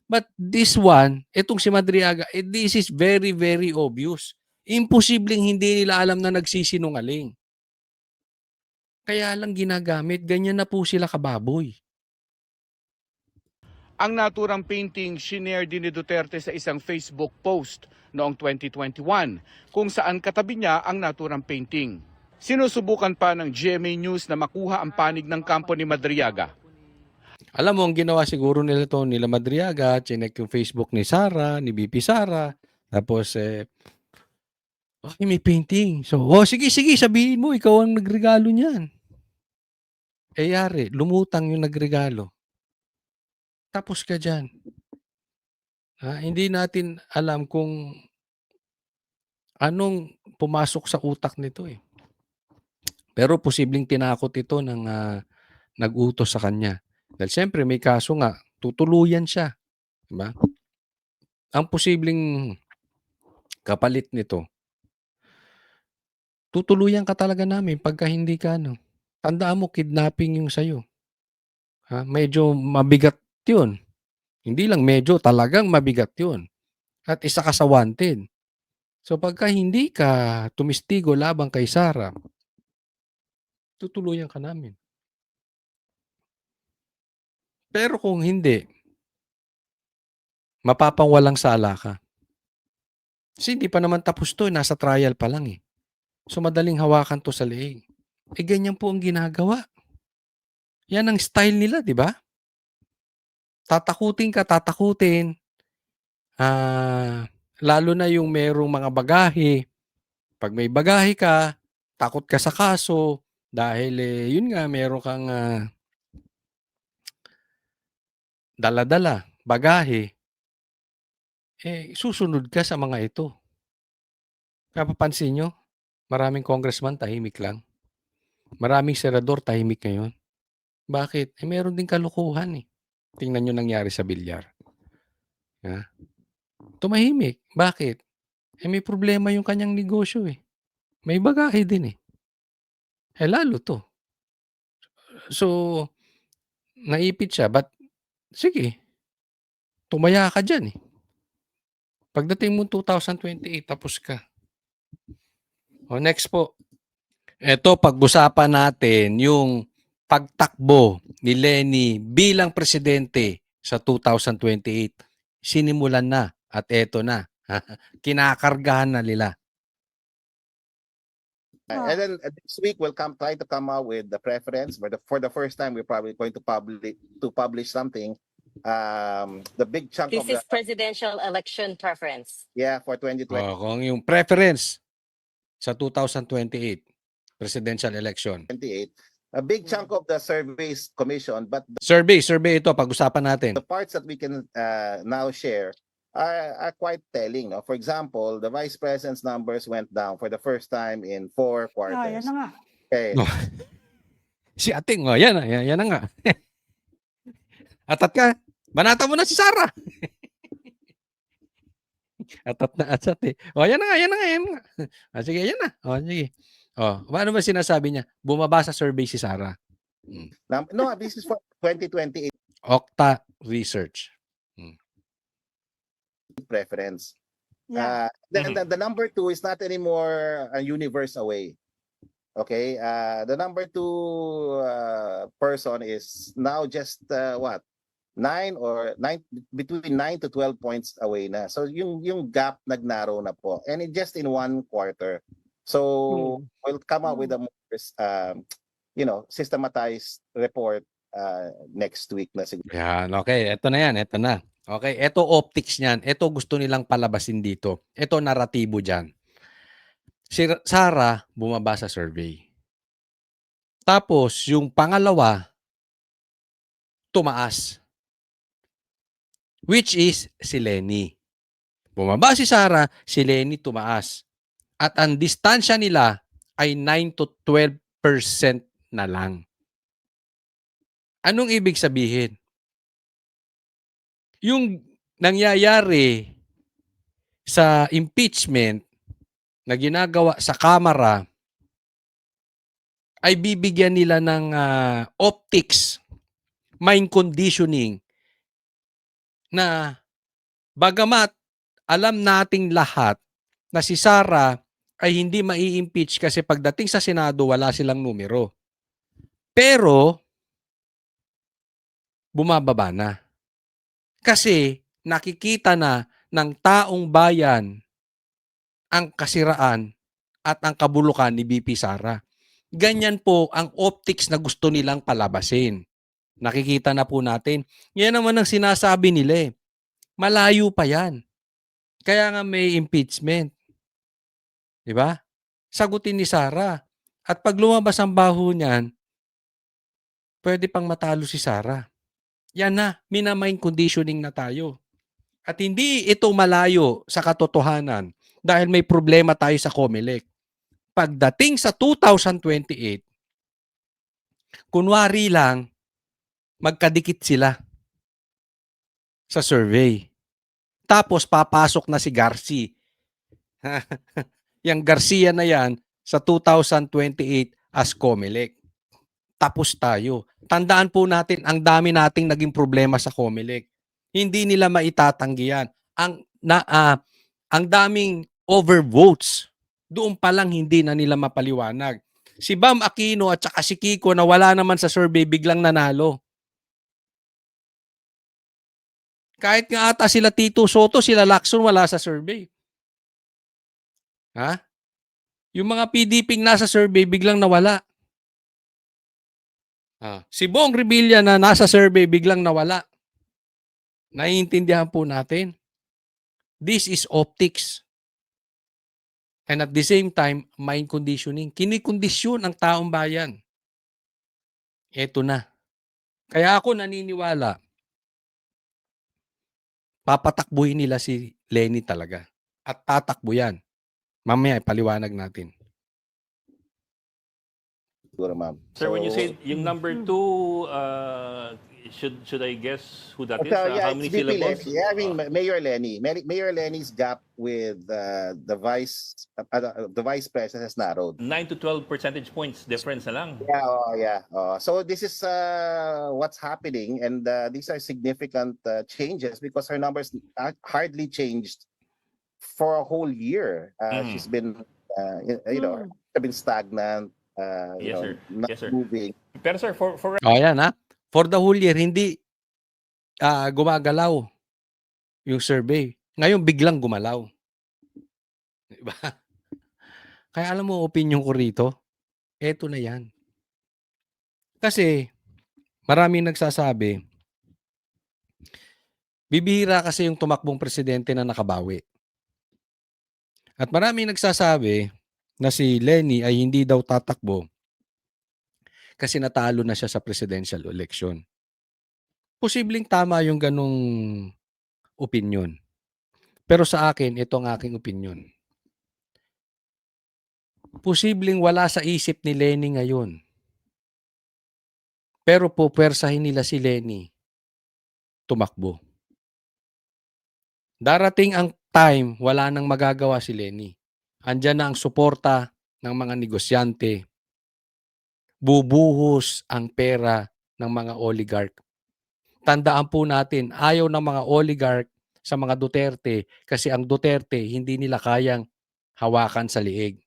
But this one, itong si Madriaga, this is very, very obvious. Imposibleng hindi nila alam na nagsisinungaling. Kaya lang ginagamit, ganyan na po sila kababoy. Ang naturang painting shinare din ni Duterte sa isang Facebook post noong 2021 kung saan katabi niya ang naturang painting. Sinusubukan pa ng GMA News na makuha ang panig ng kampo ni Madriaga. Alam mo, ang ginawa siguro nila to, nila Madriaga, chinek yung Facebook ni Sara, ni BP Sara, tapos okay, may painting. So, sige, sabihin mo, ikaw ang nagregalo niyan. Yari, lumutang yung nagregalo. Tapos ka dyan. Hindi natin alam kung anong pumasok sa utak nito eh. Pero posibleng tinakot ito ng nag-utos sa kanya. Dahil siyempre may kaso nga, tutuluyan siya. Diba? Ang posibleng kapalit nito, tutuluyan ka talaga namin pagka hindi ka tandaan mo, kidnapping yung sa'yo. Medyo mabigat yun. Hindi lang medyo, talagang mabigat yun. At isa ka sa wanted. So pagka hindi ka tumistigo labang kay Sara, tutuluyan ka namin. Pero kung hindi, mapapangwalang sala ka. Kasi hindi pa naman tapos to, nasa trial pa lang eh. So madaling hawakan to sa leeg. Ganyan po ang ginagawa. Yan ang style nila, di ba? Tatakutin ka, tatakutin. Lalo na yung merong mga bagahe. Pag may bagahe ka, takot ka sa kaso dahil yun nga, meron kang dala-dala, bagahe. Susunod ka sa mga ito. Napapansin nyo? Maraming congressman tahimik lang. Maraming senador tahimik ngayon. Bakit? Meron din kalukuhan eh. Tingnan nyo nangyari sa Bilyar. Tumahimik. Bakit? May problema yung kanyang negosyo eh. May bagahe din eh. Lalo to. So, naipit siya. But, sige. Tumaya ka dyan eh. Pagdating mo 2028, tapos ka. Next po. Ito, pag-usapan natin yung pagtakbo ni Leni bilang presidente sa 2028. Sinimulan na at eto na. Kinakargahan na nila. And then this week we'll try to come out with the preference. But for the first time, we're probably going to publish something. The big chunk This of is presidential election preference. for 2020. Kung yung preference sa 2028 presidential election. A big chunk of the surveys commission, but Survey ito, pag-usapan natin. the parts that we can now share are quite telling. No? For example, the vice president's numbers went down for the first time in 4 quarters. Okay. No. Si Ating, yan, yan na nga. Atat ka. Banata mo na si Sara. Atat na atat eh. Yan na nga, yan na nga, yan na nga. Sige, yan na. Sige. Ano ba sinasabi niya? Bumaba sa survey si Sara. No, this is for 2028 Okta Research. preference. The number 2 is not anymore a universe away. Okay, the number 2 person is now just what 9 between 9 to 12 points away na. So yung gap nagnarrow na po, and just in 1 quarter. So we'll come out with a more systematized report next week na siguro. Yan, okay. Ito na yan, ito na. Okay, ito optics niyan. Ito gusto nilang palabasin dito. Ito naratibo diyan. Si Sara bumaba sa survey. Tapos yung pangalawa tumaas. Which is si Lenny. Bumaba si Sara, si Lenny tumaas. At ang distansya nila ay 9 to 12% na lang. Anong ibig sabihin? Yung nangyayari sa impeachment na ginagawa sa Kamara ay bibigyan nila ng optics, mind conditioning na bagamat alam nating lahat na si Sara ay hindi mai-impeach kasi pagdating sa Senado wala silang numero. Pero bumababa na. Kasi nakikita na ng taong bayan ang kasiraan at ang kabulukan ni BP Sara. Ganyan po ang optics na gusto nilang palabasin. Nakikita na po natin. Yan naman ang sinasabi nila eh. Malayo pa yan. Kaya nga may impeachment. Diba? Sagutin ni Sara. At pag lumabas ang baho niyan, pwede pang matalo si Sara. Yan na, minamind conditioning na tayo. At hindi ito malayo sa katotohanan dahil may problema tayo sa COMELEC. Pagdating sa 2028, kunwari lang, magkadikit sila sa survey. Tapos papasok na si Garci. Yang Garcia na yan sa 2028 as COMELEC. Tapos tayo. Tandaan po natin, ang dami nating naging problema sa COMELEC. Hindi nila maitatanggi yan. Ang daming overvotes. Doon pa lang hindi na nila mapaliwanag. Si Bam Aquino at saka si Kiko na wala naman sa survey biglang nanalo. Kahit nga ata sila Tito Soto, sila Lacson wala sa survey. Ha? Yung mga PDP nasa survey biglang nawala. Si Bong Revilla na nasa survey biglang nawala. Naiintindihan po natin. This is optics. And at the same time, mind conditioning. Kinikondisyon ang taong bayan. Eto na. Kaya ako naniniwala, papatakbuhin nila si Lenny talaga. At tatakbo yan. Mamaya, ipaliwanag natin. Siguro, ma'am. Sir, when you say yung number 2, should I guess who that is? How many it's VP syllables? Lenny. Yeah, I mean Mayor Lenny. Mayor Lenny's gap with the vice president has narrowed. 9 to 12 percentage points difference na lang. Yeah. So this is what's happening, and these are significant changes because her numbers hardly changed for a whole year. She's been, been stagnant. Yes, sir. Not Yes, sir. moving. Pero sir, for Yan ha. For the whole year, hindi gumagalaw yung survey. Ngayon, biglang gumalaw. Diba? Kaya alam mo, opinion ko rito, eto na yan. Kasi, maraming nagsasabi, bibihira kasi yung tumakbong presidente na nakabawi. At maraming nagsasabi na si Lenny ay hindi daw tatakbo kasi natalo na siya sa presidential election. Posibleng tama yung ganong opinion. Pero sa akin, ito ang aking opinion. Posibleng wala sa isip ni Lenny ngayon. Pero pupwersahin nila si Lenny tumakbo. Darating ang time, wala nang magagawa si Lenny. Andiyan na ang suporta ng mga negosyante. Bubuhos ang pera ng mga oligarch. Tandaan po natin, ayaw ng mga oligarch sa mga Duterte kasi ang Duterte hindi nila kayang hawakan sa liig.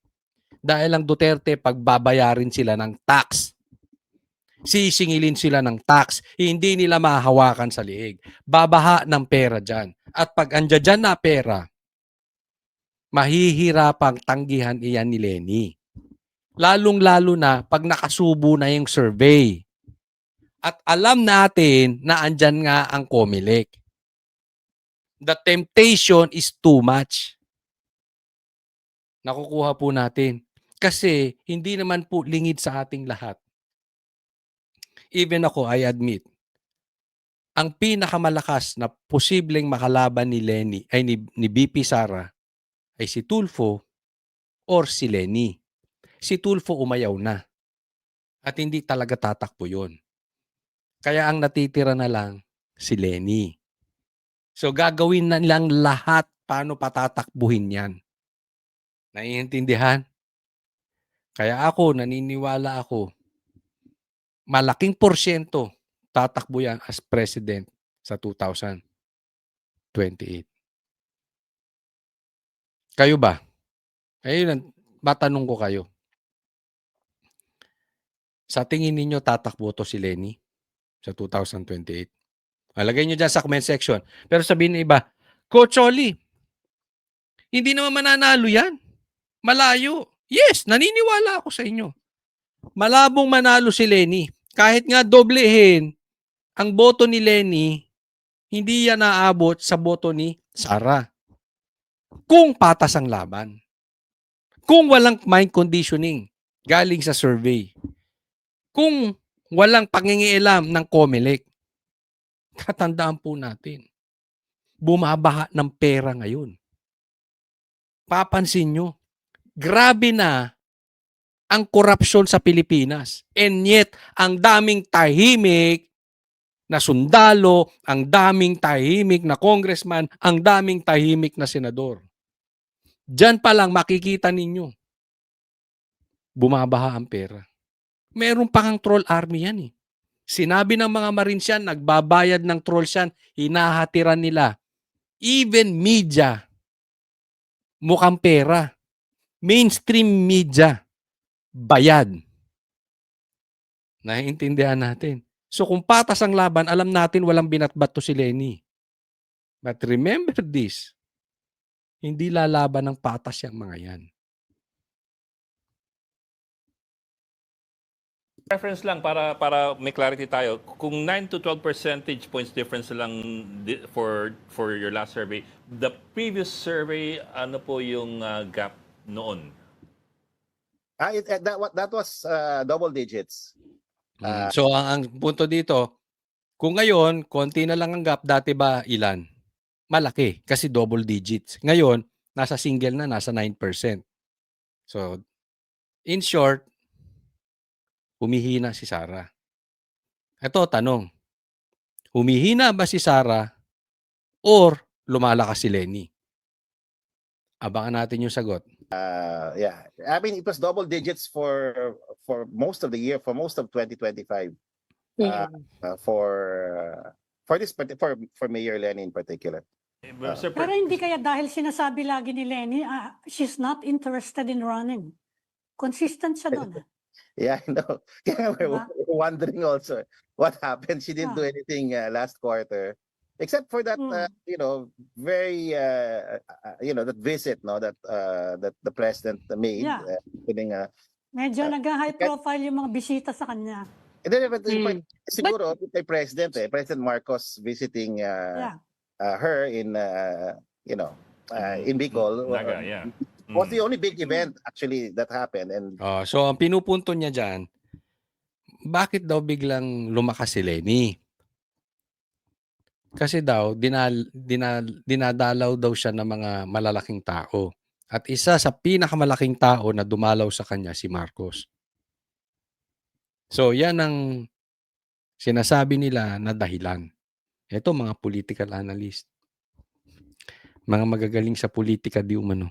Dahil ang Duterte, pagbabayarin sila ng tax. Sisingilin sila ng tax. Hindi nila mahahawakan sa liig. Babaha ng pera dyan. At pag andyan dyan na pera, mahihirapang tanggihan iyan ni Lenny. Lalong-lalo na pag nakasubo na yung survey. At alam natin na andyan nga ang COMELEC. The temptation is too much. Nakukuha po natin. Kasi hindi naman po lingid sa ating lahat. Even ako, I admit, ang pinakamalakas na posibleng makalaban ni Lenny ay ni BP Sara ay si Tulfo or si Lenny. Si Tulfo umayaw na. At hindi talaga tatakbo yun. Kaya ang natitira na lang si Lenny. So gagawin na lang lahat paano patatakbuhin yan. Naiintindihan? Kaya ako, naniniwala ako, malaking porsyento tatakbo yan as president sa 2028. Kayo ba? Ayun, matanong ko kayo. Sa tingin ninyo tatakbo to si Lenny sa 2028? Lagay nyo dyan sa comment section. Pero sabihin ng iba, Coach Oli, hindi naman mananalo yan. Malayo. Yes, naniniwala ako sa inyo. Malabong manalo si Lenny. Kahit nga doblehin ang boto ni Lenny, hindi yan naabot sa boto ni Sara. Kung patas ang laban. Kung walang mind conditioning galing sa survey. Kung walang pangingialam ng COMELEC. Tatandaan po natin. Bumabaha ng pera ngayon. Papansin nyo, grabe na ang korupsyon sa Pilipinas. And yet, ang daming tahimik na sundalo, ang daming tahimik na congressman, ang daming tahimik na senador. Diyan pa lang makikita ninyo, bumabaha ang pera. Meron pang troll army yan eh. Sinabi ng mga Marines yan, nagbabayad ng trolls yan, hinahatiran nila. Even media, mukhang pera. Mainstream media, bayad. Naiintindihan natin. So kung patas ang laban, alam natin walang binatbat to si Lenny. But remember this, hindi lalaban ng patas yung mga yan. Reference lang para may clarity tayo. Kung 9 to 12 percentage points difference lang for your last survey, the previous survey, ano po yung gap noon? That was double digits. So ang punto dito, kung ngayon, konti na lang ang gap, dati ba ilan? Malaki, kasi double digits. Ngayon, nasa single na, nasa 9%. So, in short, humihina si Sara. Ito, tanong. Humihina ba si Sara or lumalakas si Lenny? Abangan natin yung sagot. Yeah, I mean it was double digits for most of the year, for most of 2025. For this for Mayor Lenny in particular. Pero hindi kaya dahil sinasabi lagi ni Lenny, she's not interested in running. Consistent siya doon. Yeah, I know. Kaya we're wondering also what happened. She didn't do anything last quarter, except for that, very, that visit, that the president made. Yeah. Putting Medyo nag-high profile yung mga bisita sa kanya. And then, siguro, kay President, President Marcos visiting her in, in Bicol. Naga, yeah. Was the only big event actually that happened. And so, ang pinupunto niya dyan, bakit daw biglang lumakas si Lenny? Kasi daw dinadalaw daw siya ng mga malalaking tao. At isa sa pinakamalaking tao na dumalaw sa kanya si Marcos. So, yan ang sinasabi nila na dahilan. Ito mga political analyst. Mga magagaling sa politika di umano.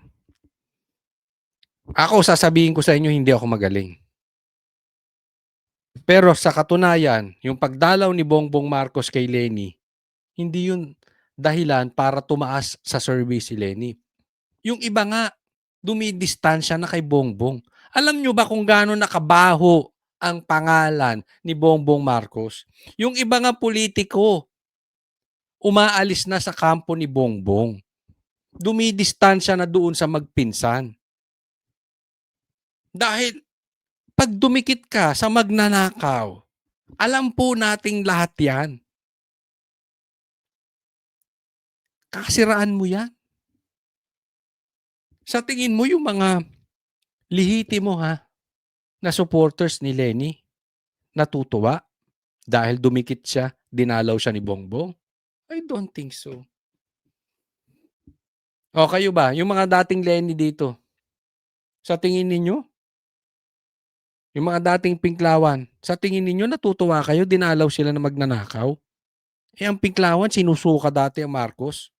Ako, sasabihin ko sa inyo, hindi ako magaling. Pero sa katunayan, yung pagdalaw ni Bongbong Marcos kay Leni, hindi yun dahilan para tumaas sa survey si Leni. Yung iba nga, dumidistansya na kay Bongbong. Alam nyo ba kung gaano nakabaho ang pangalan ni Bongbong Marcos? Yung iba nga politiko, umaalis na sa kampo ni Bongbong. Dumidistansya na doon sa magpinsan. Dahil pag dumikit ka sa magnanakaw, alam po nating lahat yan. Kakasiraan mo yan. Sa tingin mo yung mga lihitimo na supporters ni Leni natutuwa dahil dumikit siya, dinalaw siya ni Bongbong? I don't think so. O kayo ba, yung mga dating Leni dito, sa tingin ninyo, yung mga dating Pinklawan, sa tingin ninyo natutuwa kayo, dinalaw sila na magnanakaw? Eh ang Pinklawan, sinusuka dati ang Marcos.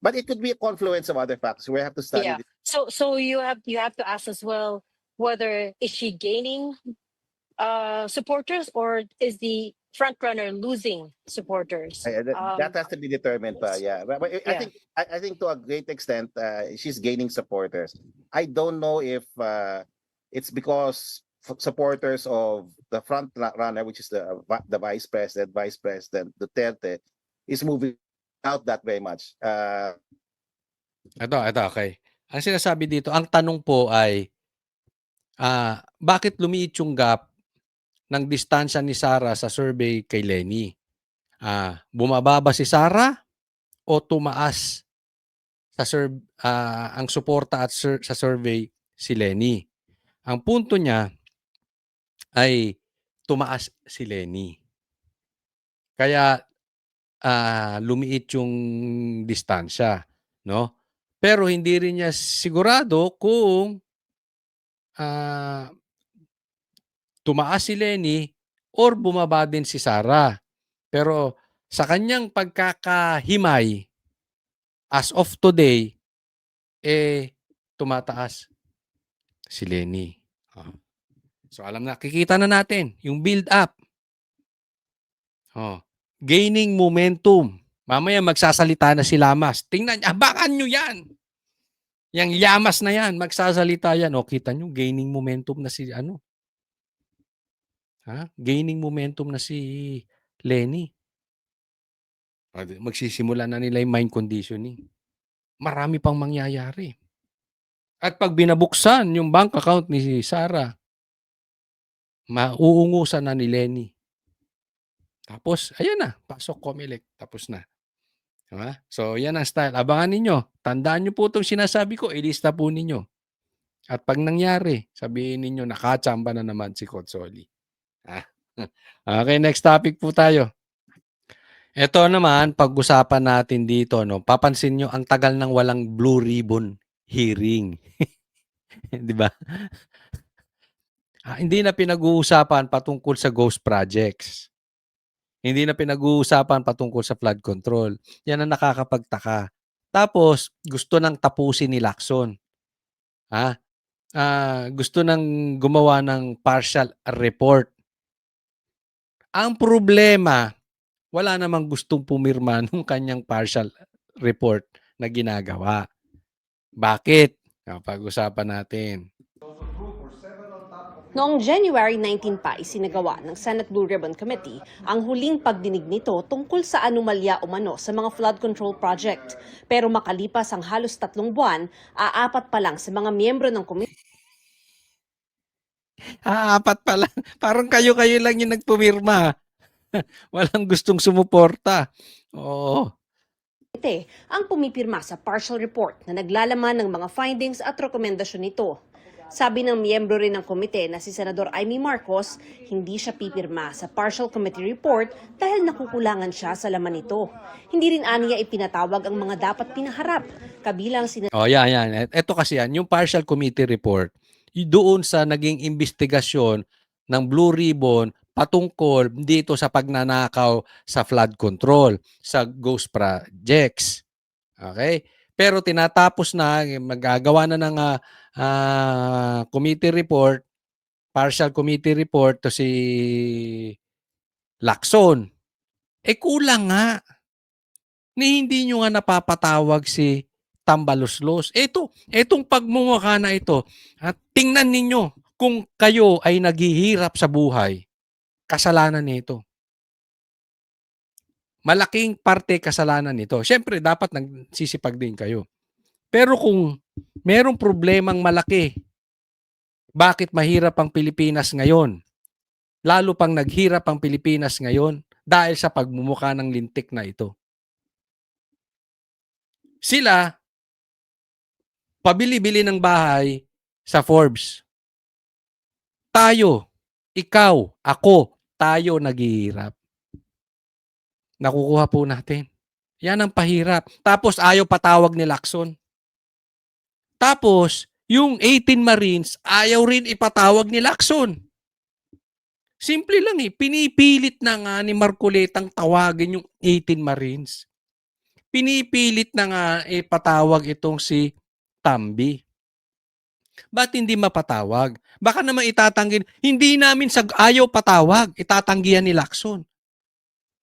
But it could be a confluence of other factors. We have to study Yeah. this. So you have to ask as well whether is she gaining supporters or is the front runner losing supporters? That has to be determined pa. Yeah. But Yeah. I think to a great extent she's gaining supporters. I don't know if it's because supporters of the front runner, which is the Vice President Duterte, is moving out that very much. Ito, okay. Ang sinasabi dito, ang tanong po ay, bakit lumiit yung gap ng distansya ni Sara sa survey kay Leni? Bumaba ba si Sara o tumaas sa ang suporta at sa survey si Leni? Ang punto niya ay tumaas si Leni. Kaya lumiit yung distansya, no? Pero hindi rin niya sigurado kung tumaas si Leni or bumaba din si Sara. Pero sa kanyang pagkakahimay, as of today, tumataas si Leni. So alam na, kikita na natin yung build up. Gaining momentum. Mamaya magsasalita na si Lamas. Tingnan, abangan nyo yan. Yang Llamas na yan, magsasalita yan. Kita nyo, gaining momentum na si gaining momentum na si Leni. Magsisimula na nila yung mind conditioning. Marami pang mangyayari. At pag binabuksan yung bank account ni Sara, mauungusan na ni Leni. Tapos, ayan na, pasok Comelec. Tapos na. Diba? So, yan ang style. Abangan ninyo. Tandaan nyo po itong sinasabi ko. Ilista po ninyo. At pag nangyari, sabihin ninyo, nakachamba na naman si Cotsoli. Okay, next topic po tayo. Ito naman, pag-usapan natin dito, no, papansin nyo, ang tagal ng walang blue ribbon hearing. Di ba? Hindi na pinag-uusapan patungkol sa ghost projects. Hindi na pinag-uusapan patungkol sa flood control. Yan ang nakakapagtaka. Tapos, gusto nang tapusin ni Lacson. Gusto nang gumawa ng partial report. Ang problema, wala namang gustong pumirma nung kanyang partial report na ginagawa. Bakit? Pag-usapan natin. Noong January 19 pa, isinagawa ng Senate Blue Ribbon Committee ang huling pagdinig nito tungkol sa anomalya umano sa mga flood control project. Pero makalipas ang halos 3 buwan, aapat pa lang sa mga miyembro ng committee. Apat pa lang. Parang kayo-kayo lang yung nagpumirma. Walang gustong sumuporta. Oo. Ang pumipirma sa partial report na naglalaman ng mga findings at rekomendasyon nito. Sabi ng miyembro rin ng komite na si Senador Amy Marcos, hindi siya pipirma sa partial committee report dahil nakukulangan siya sa laman nito. Hindi rin aniya ipinatawag ang mga dapat pinaharap, kabilang si Oh, yan. Ito kasi yan, yung partial committee report, doon sa naging investigasyon ng Blue Ribbon patungkol dito sa pagnanakaw sa flood control, sa ghost projects. Okay? Pero tinatapos na, magagawa na ng committee report, partial committee report to si Lacson. Kulang nga. Ni hindi nyo nga napapatawag si Tambaloslos. Etong pagmumukha na ito, at tingnan ninyo kung kayo ay naghihirap sa buhay, kasalanan nito. Malaking parte kasalanan nito. Siyempre, dapat nagsisipag din kayo. Pero kung merong problemang malaki, bakit mahirap ang Pilipinas ngayon? Lalo pang naghirap ang Pilipinas ngayon dahil sa pagmumukha ng lintik na ito. Sila, pabili-bili ng bahay sa Forbes. Tayo, ikaw, ako, tayo naghihirap. Nakukuha po natin. Yan ang pahirap. Tapos ayaw patawag ni Lacson. Tapos, yung 18 Marines, ayaw rin ipatawag ni Lacson. Simple lang pinipilit na nga ni Marcoletang tawagin yung 18 Marines. Pinipilit na nga ipatawag itong si Tambi. Ba't hindi mapatawag? Baka naman itatanggi, hindi namin ayaw patawag, itatanggihan ni Lacson.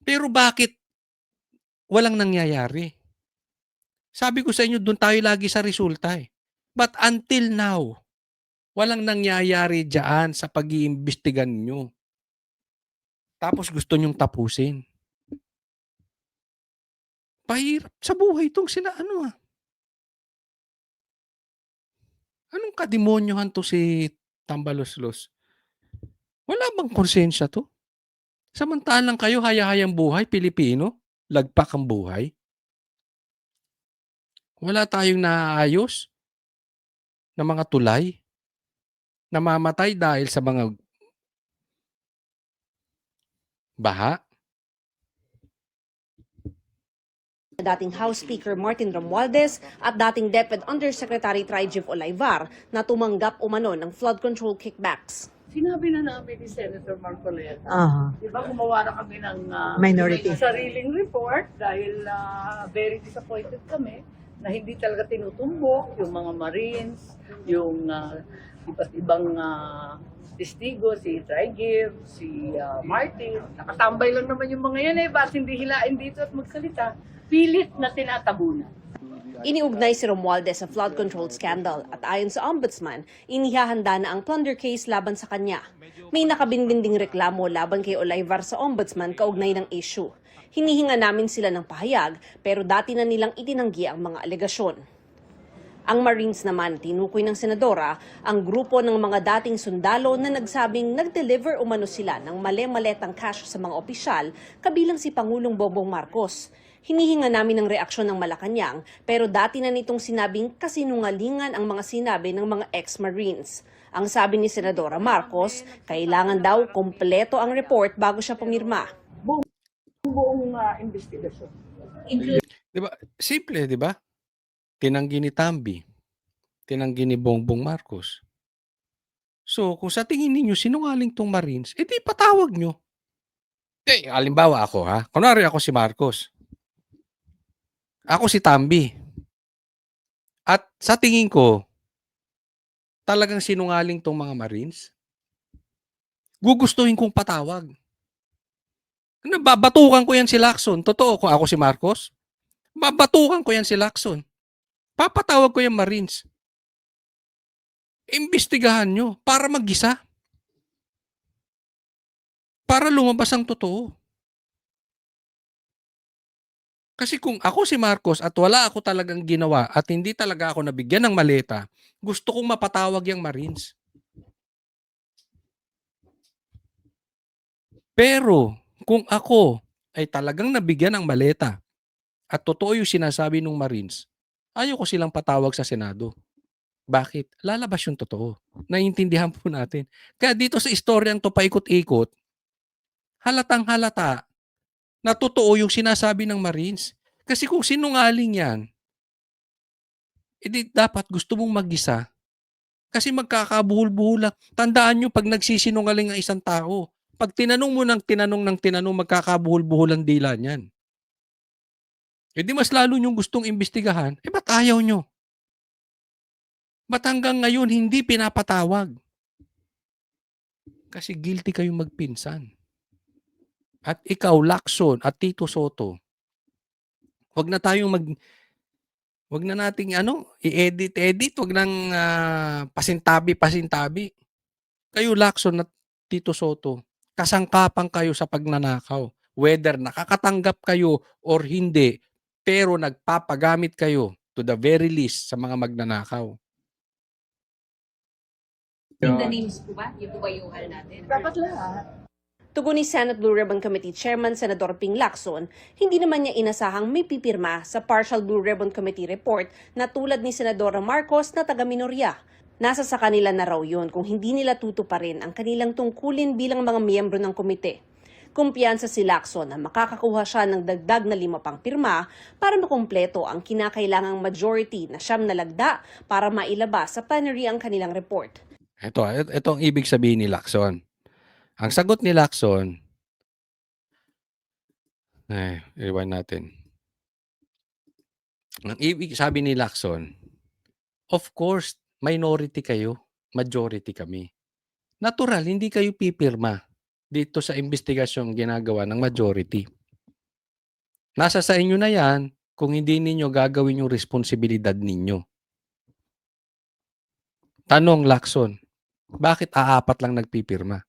Pero bakit walang nangyayari? Sabi ko sa inyo, doon tayo lagi sa resulta But until now, walang nangyayari dyan sa pag-iimbestigan nyo. Tapos gusto nyong tapusin. Pahirap sa buhay itong sila Anong kademonyohan to si Tambaloslos? Wala bang konsensya to? Samantalang kayo haya-hayang buhay, Pilipino, lagpak ang buhay. Wala tayong naayos na mga tulay, namamatay dahil sa mga baha. Dating House Speaker Martin Romualdez at dating DepEd Undersecretary Trijib Olaivar na tumanggap umano ng flood control kickbacks. Sinabi na namin ni Senator Marcoleta. Di ba gumawa na kami ng sariling report dahil very disappointed kami na hindi talaga tinutumbok yung mga Marines, yung iba't ibang testigo, si Trijib, si Martin. Nakatambay lang naman yung mga yan bakit hindi hilain dito at magsalita? Pilit na tinatabunan. Iniugnay si Romualdez sa flood control scandal at ayon sa ombudsman, inihahanda na ang plunder case laban sa kanya. May nakabinbinding reklamo laban kay Olaivar sa ombudsman kaugnay ng issue. Hinihinga namin sila ng pahayag pero dati na nilang itinanggi ang mga alegasyon. Ang Marines naman, tinukoy ng senadora, ang grupo ng mga dating sundalo na nagsabing nag-deliver umano sila ng male-maletang cash sa mga opisyal, kabilang si Pangulong Bongbong Marcos. Hinihinga namin ng reaksyon ng Malacanang pero dati na nitong sinabing kasinungalingan ang mga sinabi ng mga ex-Marines. Ang sabi ni Senadora Marcos, kailangan daw kompleto ang report bago siya pumirma. Buong investigasyon. Diba? Simple, di ba? Tinanggi ni Tambi. Tinanggi ni Bongbong Marcos. So, kung sa tingin ninyo sinungaling tong Marines, di patawag nyo. Halimbawa ako Kunwari ako si Marcos. Ako si Tambi. At sa tingin ko, talagang sinungaling tong mga Marines. Gugustuhin kong patawag. Babatukan ko yan si Lacson. Totoo kung ako si Marcos. Babatukan ko yan si Lacson. Papatawag ko yung Marines. Imbestigahan nyo para mag-isa. Para lumabas ang totoo. Kasi kung ako si Marcos at wala ako talagang ginawa at hindi talaga ako nabigyan ng maleta, gusto kong mapatawag yung Marines. Pero kung ako ay talagang nabigyan ng maleta at totoo yung sinasabi ng Marines, ayaw ko silang patawag sa Senado. Bakit? Lalabas yung totoo. Naiintindihan po natin. Kaya dito sa istoryang to paikot-ikot, halatang halata na totoo yung sinasabi ng Marines. Kasi kung sinungaling yan, edi dapat gusto mong mag-isa. Kasi magkakabuhol-buhol lang. Tandaan nyo, pag nagsisinungaling ang isang tao, pag tinanong mo ng tinanong, magkakabuhol-buhol ang dila niyan. E di mas lalo nyong gustong imbestigahan, ba't ayaw nyo? Ba't hanggang ngayon hindi pinapatawag? Kasi guilty kayong magpinsan. At ikaw, Lacson at Tito Soto, wag na nating i-edit, wag nang pasintabi. Kayo, Lacson at Tito Soto, kasangkapan kayo sa pagnanakaw. Whether nakakatanggap kayo or hindi, pero nagpapagamit kayo to the very least sa mga magnanakaw. In the names po ba? Yung po ba yung natin? Dapat lahat. Tugon ni Senate Blue Ribbon Committee Chairman Senador Ping Lacson, hindi naman niya inasahang may pipirma sa Partial Blue Ribbon Committee report na tulad ni Senadora Marcos na taga-minorya. Nasa sa kanila na raw yun kung hindi nila tutuparin ang kanilang tungkulin bilang mga miyembro ng komite. Kumpiyansa si Lacson na makakakuha siya ng dagdag na 5 pang pirma para makumpleto ang kinakailangang majority na 9 na lagda para mailabas sa plenary ang kanilang report. Ito ang ibig sabihin ni Lacson. Ang sagot ni Lacson, rewind natin. Ang ibig sabi ni Lacson, of course, minority kayo, majority kami. Natural, hindi kayo pipirma dito sa investigasyong ginagawa ng majority. Nasa sa inyo na yan kung hindi ninyo gagawin yung responsibilidad ninyo. Tanong, Lacson, bakit aapat lang nagpipirma?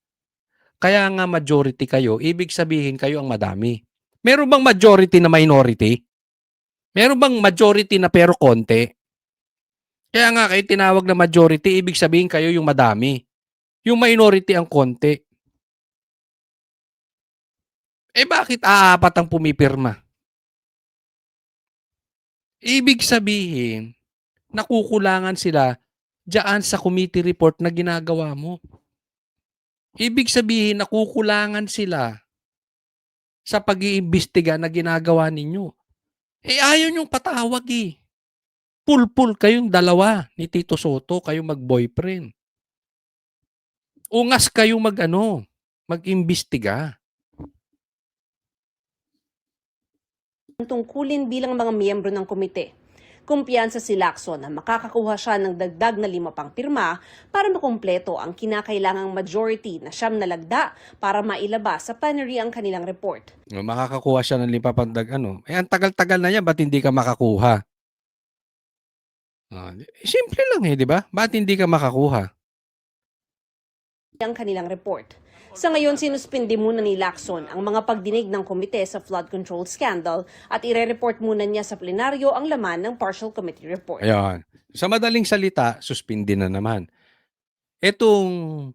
Kaya nga majority kayo, ibig sabihin kayo ang madami. Meron bang majority na minority? Meron bang majority na pero konti? Kaya nga kayo tinawag na majority, ibig sabihin kayo yung madami. Yung minority ang konti. Bakit aapat ang pumipirma? Ibig sabihin, nakukulangan sila diyan sa committee report na ginagawa mo. Ibig sabihin, nakukulangan sila sa pag-iimbestiga na ginagawa ninyo. Ayaw nyong patawag eh. Pulpul kayong dalawa ni Tito Soto, kayong mag-boyfriend. Ungas kayong mag-imbestiga. Tungkulin bilang mga miyembro ng komite. Kumpiyansa si Lacson na makakakuha siya ng dagdag na 5 pang pirma para makumpleto ang kinakailangang majority na 9 na lagda para mailabas sa plenary ang kanilang report. Makakakuha siya ng 5 pang ang tagal-tagal na yan, ba't hindi ka makakuha? Simple lang di ba? Ba't hindi ka makakuha? Ang kanilang report. Sa ngayon, sinuspindi muna ni Lacson ang mga pagdinig ng komite sa flood control scandal at ire-report muna niya sa plenaryo ang laman ng partial committee report. Ayan. Sa madaling salita, suspindi na naman. Itong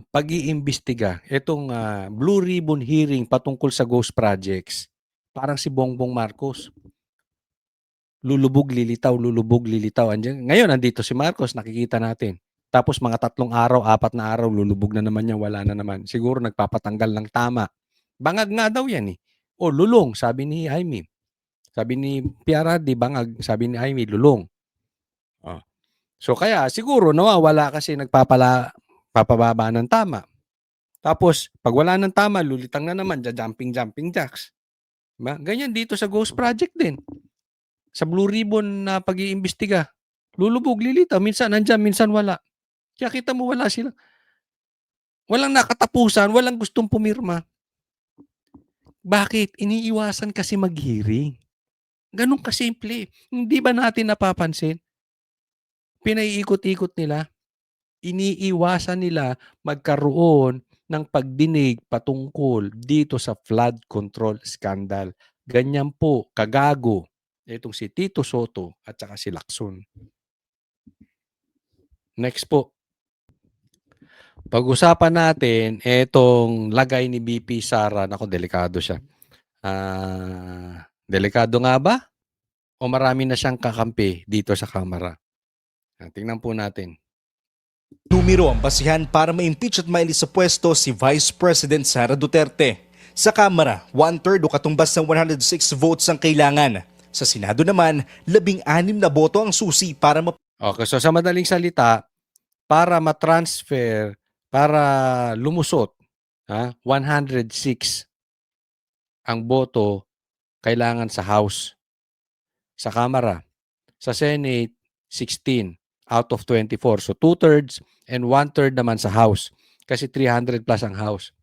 pag-iimbestiga, itong Blue Ribbon hearing patungkol sa ghost projects, parang si Bongbong Marcos. Lulubog, lilitaw. Ngayon, nandito si Marcos, nakikita natin. Tapos mga 3 araw, 4 na araw, lulubog na naman yan, wala na naman. Siguro nagpapatanggal ng tama. Bangag nga daw yan eh. O lulong, sabi ni Jaime. Sabi ni PRRD, bangag, sabi ni Jaime, lulong. So kaya siguro nawawala kasi papababa ng tama. Tapos pag wala ng tama, lulitang na naman, jumping jacks. Diba? Ganyan dito sa Ghost Project din. Sa Blue Ribbon na pag-iimbestiga. Lulubog, lilitaw, minsan nandyan, minsan wala. Kaya kita mo wala sila. Walang nakatapusan, walang gustong pumirma. Bakit? Iniiwasan kasi mag-hearing. Ganun kasimple. Hindi ba natin napapansin? Pinaiikot-ikot nila. Iniiwasan nila magkaroon ng pagdinig patungkol dito sa flood control scandal. Ganyan po, kagago. Itong si Tito Soto at saka si Lacson. Next po. Pag-usapan natin etong lagay ni BP Sara. Naku, delikado siya. Delikado nga ba? O marami na siyang kakampi dito sa Kamara? Tingnan po natin. Numero ang basihan para ma-impeach at mailis sa pwesto si Vice President Sara Duterte. Sa Kamara, 1/3 o katumbas ng 106 votes ang kailangan. Sa Senado naman, 16 na boto ang susi para Okay, so sa madaling salita, para ma-transfer, para lumusot, 106 ang boto kailangan sa House. Sa Kamara, sa Senate, 16 out of 24. So 2/3 and 1/3 naman sa House. Kasi 300 plus ang House.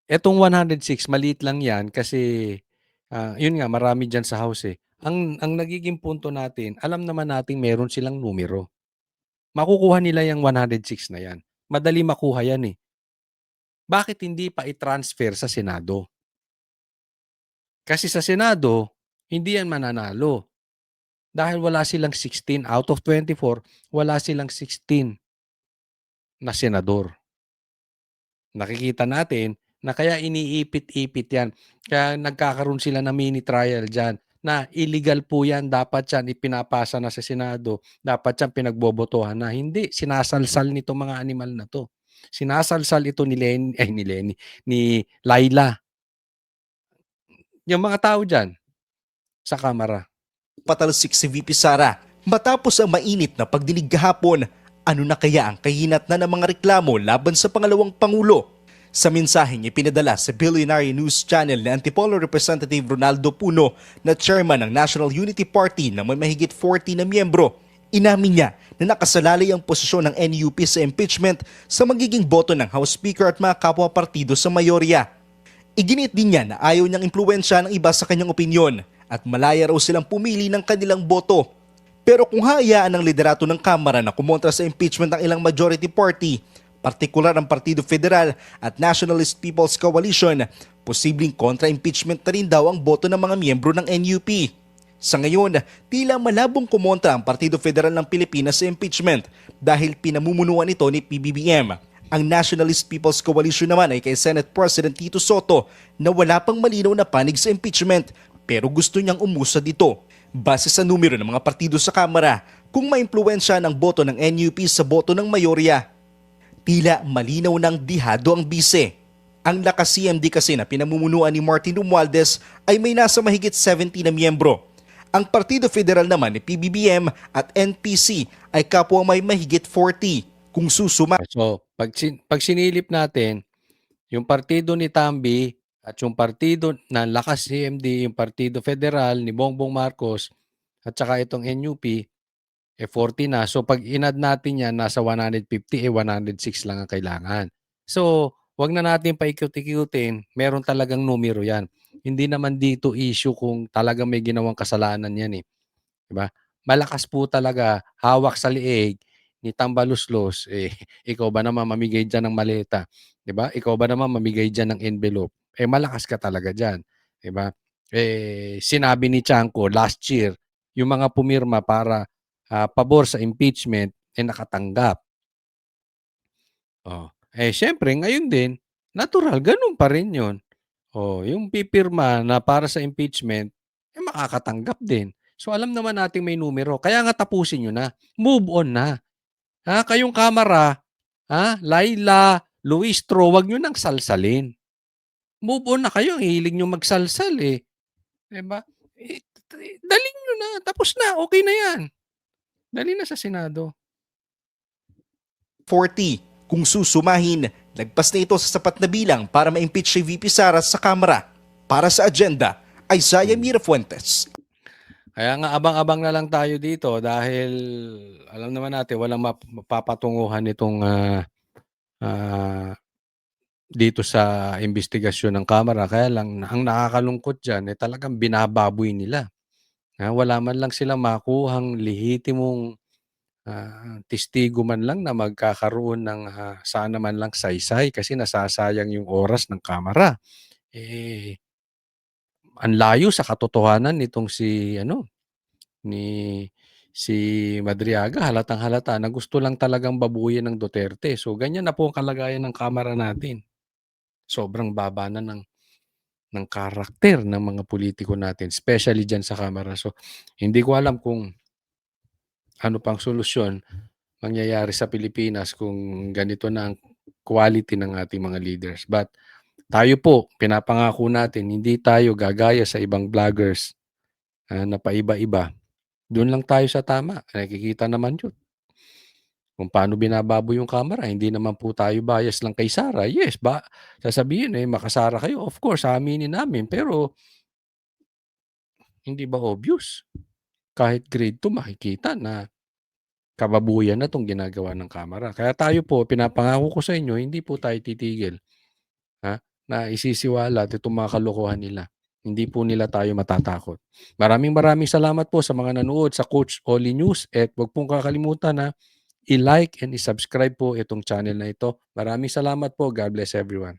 Etong 106, maliit lang yan kasi yun nga, marami dyan sa House eh. Ang nagiging punto natin, alam naman natin meron silang numero. Makukuha nila yung 106 na yan. Madali makuha yan eh. Bakit hindi pa i-transfer sa Senado? Kasi sa Senado, hindi yan mananalo. Dahil wala silang 16 out of 24, wala silang 16 na senador. Nakikita natin na kaya iniipit-ipit yan. Kaya nagkakaroon sila ng mini trial dyan na illegal po yan. Dapat yan ipinapasa na sa Senado. Dapat yan pinagbobotohan na. Hindi, sinasalsal nito mga animal na to. Sinasalsal ito ni Laila. Yung mga tao dyan sa Kamara. patalsik si VP Sara. Matapos ang mainit na pagdinig kahapon, ano na kaya ang kahinat na ng mga reklamo laban sa pangalawang Pangulo? Sa mensaheng ipinadala sa Billionaire News Channel ni Antipolo Representative Ronaldo Puno na chairman ng National Unity Party na may mahigit 40 na miyembro, inamin niya na nakasalalay ang posisyon ng NUP sa impeachment sa magiging boto ng House Speaker at mga kapwa-partido sa mayorya. Iginit din niya na ayaw niyang impluwensya ng iba sa kanyang opinyon at malaya raw silang pumili ng kanilang boto. Pero kung hayaan ng liderato ng Kamara na kumontra sa impeachment ng ilang majority party, partikular ang Partido Federal at Nationalist People's Coalition, posibleng kontra-impeachment na rin daw ang boto ng mga miyembro ng NUP. Sa ngayon, tila malabong kumontra ang Partido Federal ng Pilipinas sa impeachment dahil pinamumunuan ito ni PBBM. Ang Nationalist People's Coalition naman ay kay Senate President Tito Soto na wala pang malinaw na panig sa impeachment pero gusto niyang umusad ito. Base sa numero ng mga partido sa Kamara, kung maimpluwensya ng boto ng NUP sa boto ng mayorya, tila malinaw ng dihado ang bise. Ang lakas CMD kasi na pinamumunuan ni Martin Romualdez ay may nasa mahigit 70 na miyembro. Ang Partido Federal naman ni PBBM at NPC ay kapwa may mahigit 40. Kung susuma. So, pag sinilip natin, yung partido ni Tambi at yung partido ng Lakas CMD, yung Partido Federal ni Bongbong Marcos at saka itong NUP, 40 na. So, pag inad natin yan, nasa 150, 106 lang ang kailangan. So, wag na natin paikot-ikutin, meron talagang numero yan. Hindi naman dito issue kung talagang may ginawang kasalanan yan eh. Diba? Malakas po talaga, hawak sa liig ni Tambaluslos, ikaw ba naman mamigay dyan ng maleta? Diba? Ikaw ba naman mamigay dyan ng envelope? Malakas ka talaga dyan. Diba? Sinabi ni Chanco last year, yung mga pumirma para pabor sa impeachment, nakatanggap. Syempre, ngayon din, natural, ganun pa rin yun. Yung pipirma na para sa impeachment, makakatanggap din. So, alam naman natin may numero. Kaya nga tapusin nyo na. Move on na. Kayong Kamara, Laila, Luistro, wag nyo nang salsalin. Move on na kayo. Hilig nyo magsalsal eh. Diba? Dalhin nyo na. Tapos na. Okay na yan. Dali na sa Senado. 40. Kung susumahin, lagpas na ito sa sapat na bilang para ma-impeach si VP Sara sa Kamara. Para sa agenda, Isaiah Mirafuentes. Kaya nga abang-abang na lang tayo dito dahil alam naman natin walang mapapatunguhan itong dito sa investigasyon ng Kamara. Kaya lang ang nakakalungkot dyan talagang binababoy nila. Wala man lang sila makuhang lehitimong testigo man lang na magkakaroon ng sana man lang saysay kasi nasasayang yung oras ng Kamara. Ang layo sa katotohanan nitong si Madriaga, halatang-halata na gusto lang talagang babuyan ng Duterte. So ganyan na po ang kalagayan ng Kamara natin. Sobrang baba na ng karakter ng mga politiko natin, especially diyan sa Kamara. So hindi ko alam kung ano pang solusyon mangyayari sa Pilipinas kung ganito na ang quality ng ating mga leaders. But tayo po, pinapangako natin, hindi tayo gagaya sa ibang vloggers na paiba-iba. Doon lang tayo sa tama. Nakikita naman yun. Kung paano binababo yung camera, hindi naman po tayo bias lang kay Sara. Yes, sasabihin makasara kayo. Of course, aminin namin. Pero, hindi ba obvious? Kahit grade 2, makikita na kababuyan na itong ginagawa ng camera. Kaya tayo po, pinapangako ko sa inyo, hindi po tayo titigil. Na isisiwala at itong mga kalokohan nila. Hindi po nila tayo matatakot. Maraming salamat po sa mga nanood sa Coach Oli News at huwag pong kakalimutan na i-like and i-subscribe po itong channel na ito. Maraming salamat po. God bless everyone.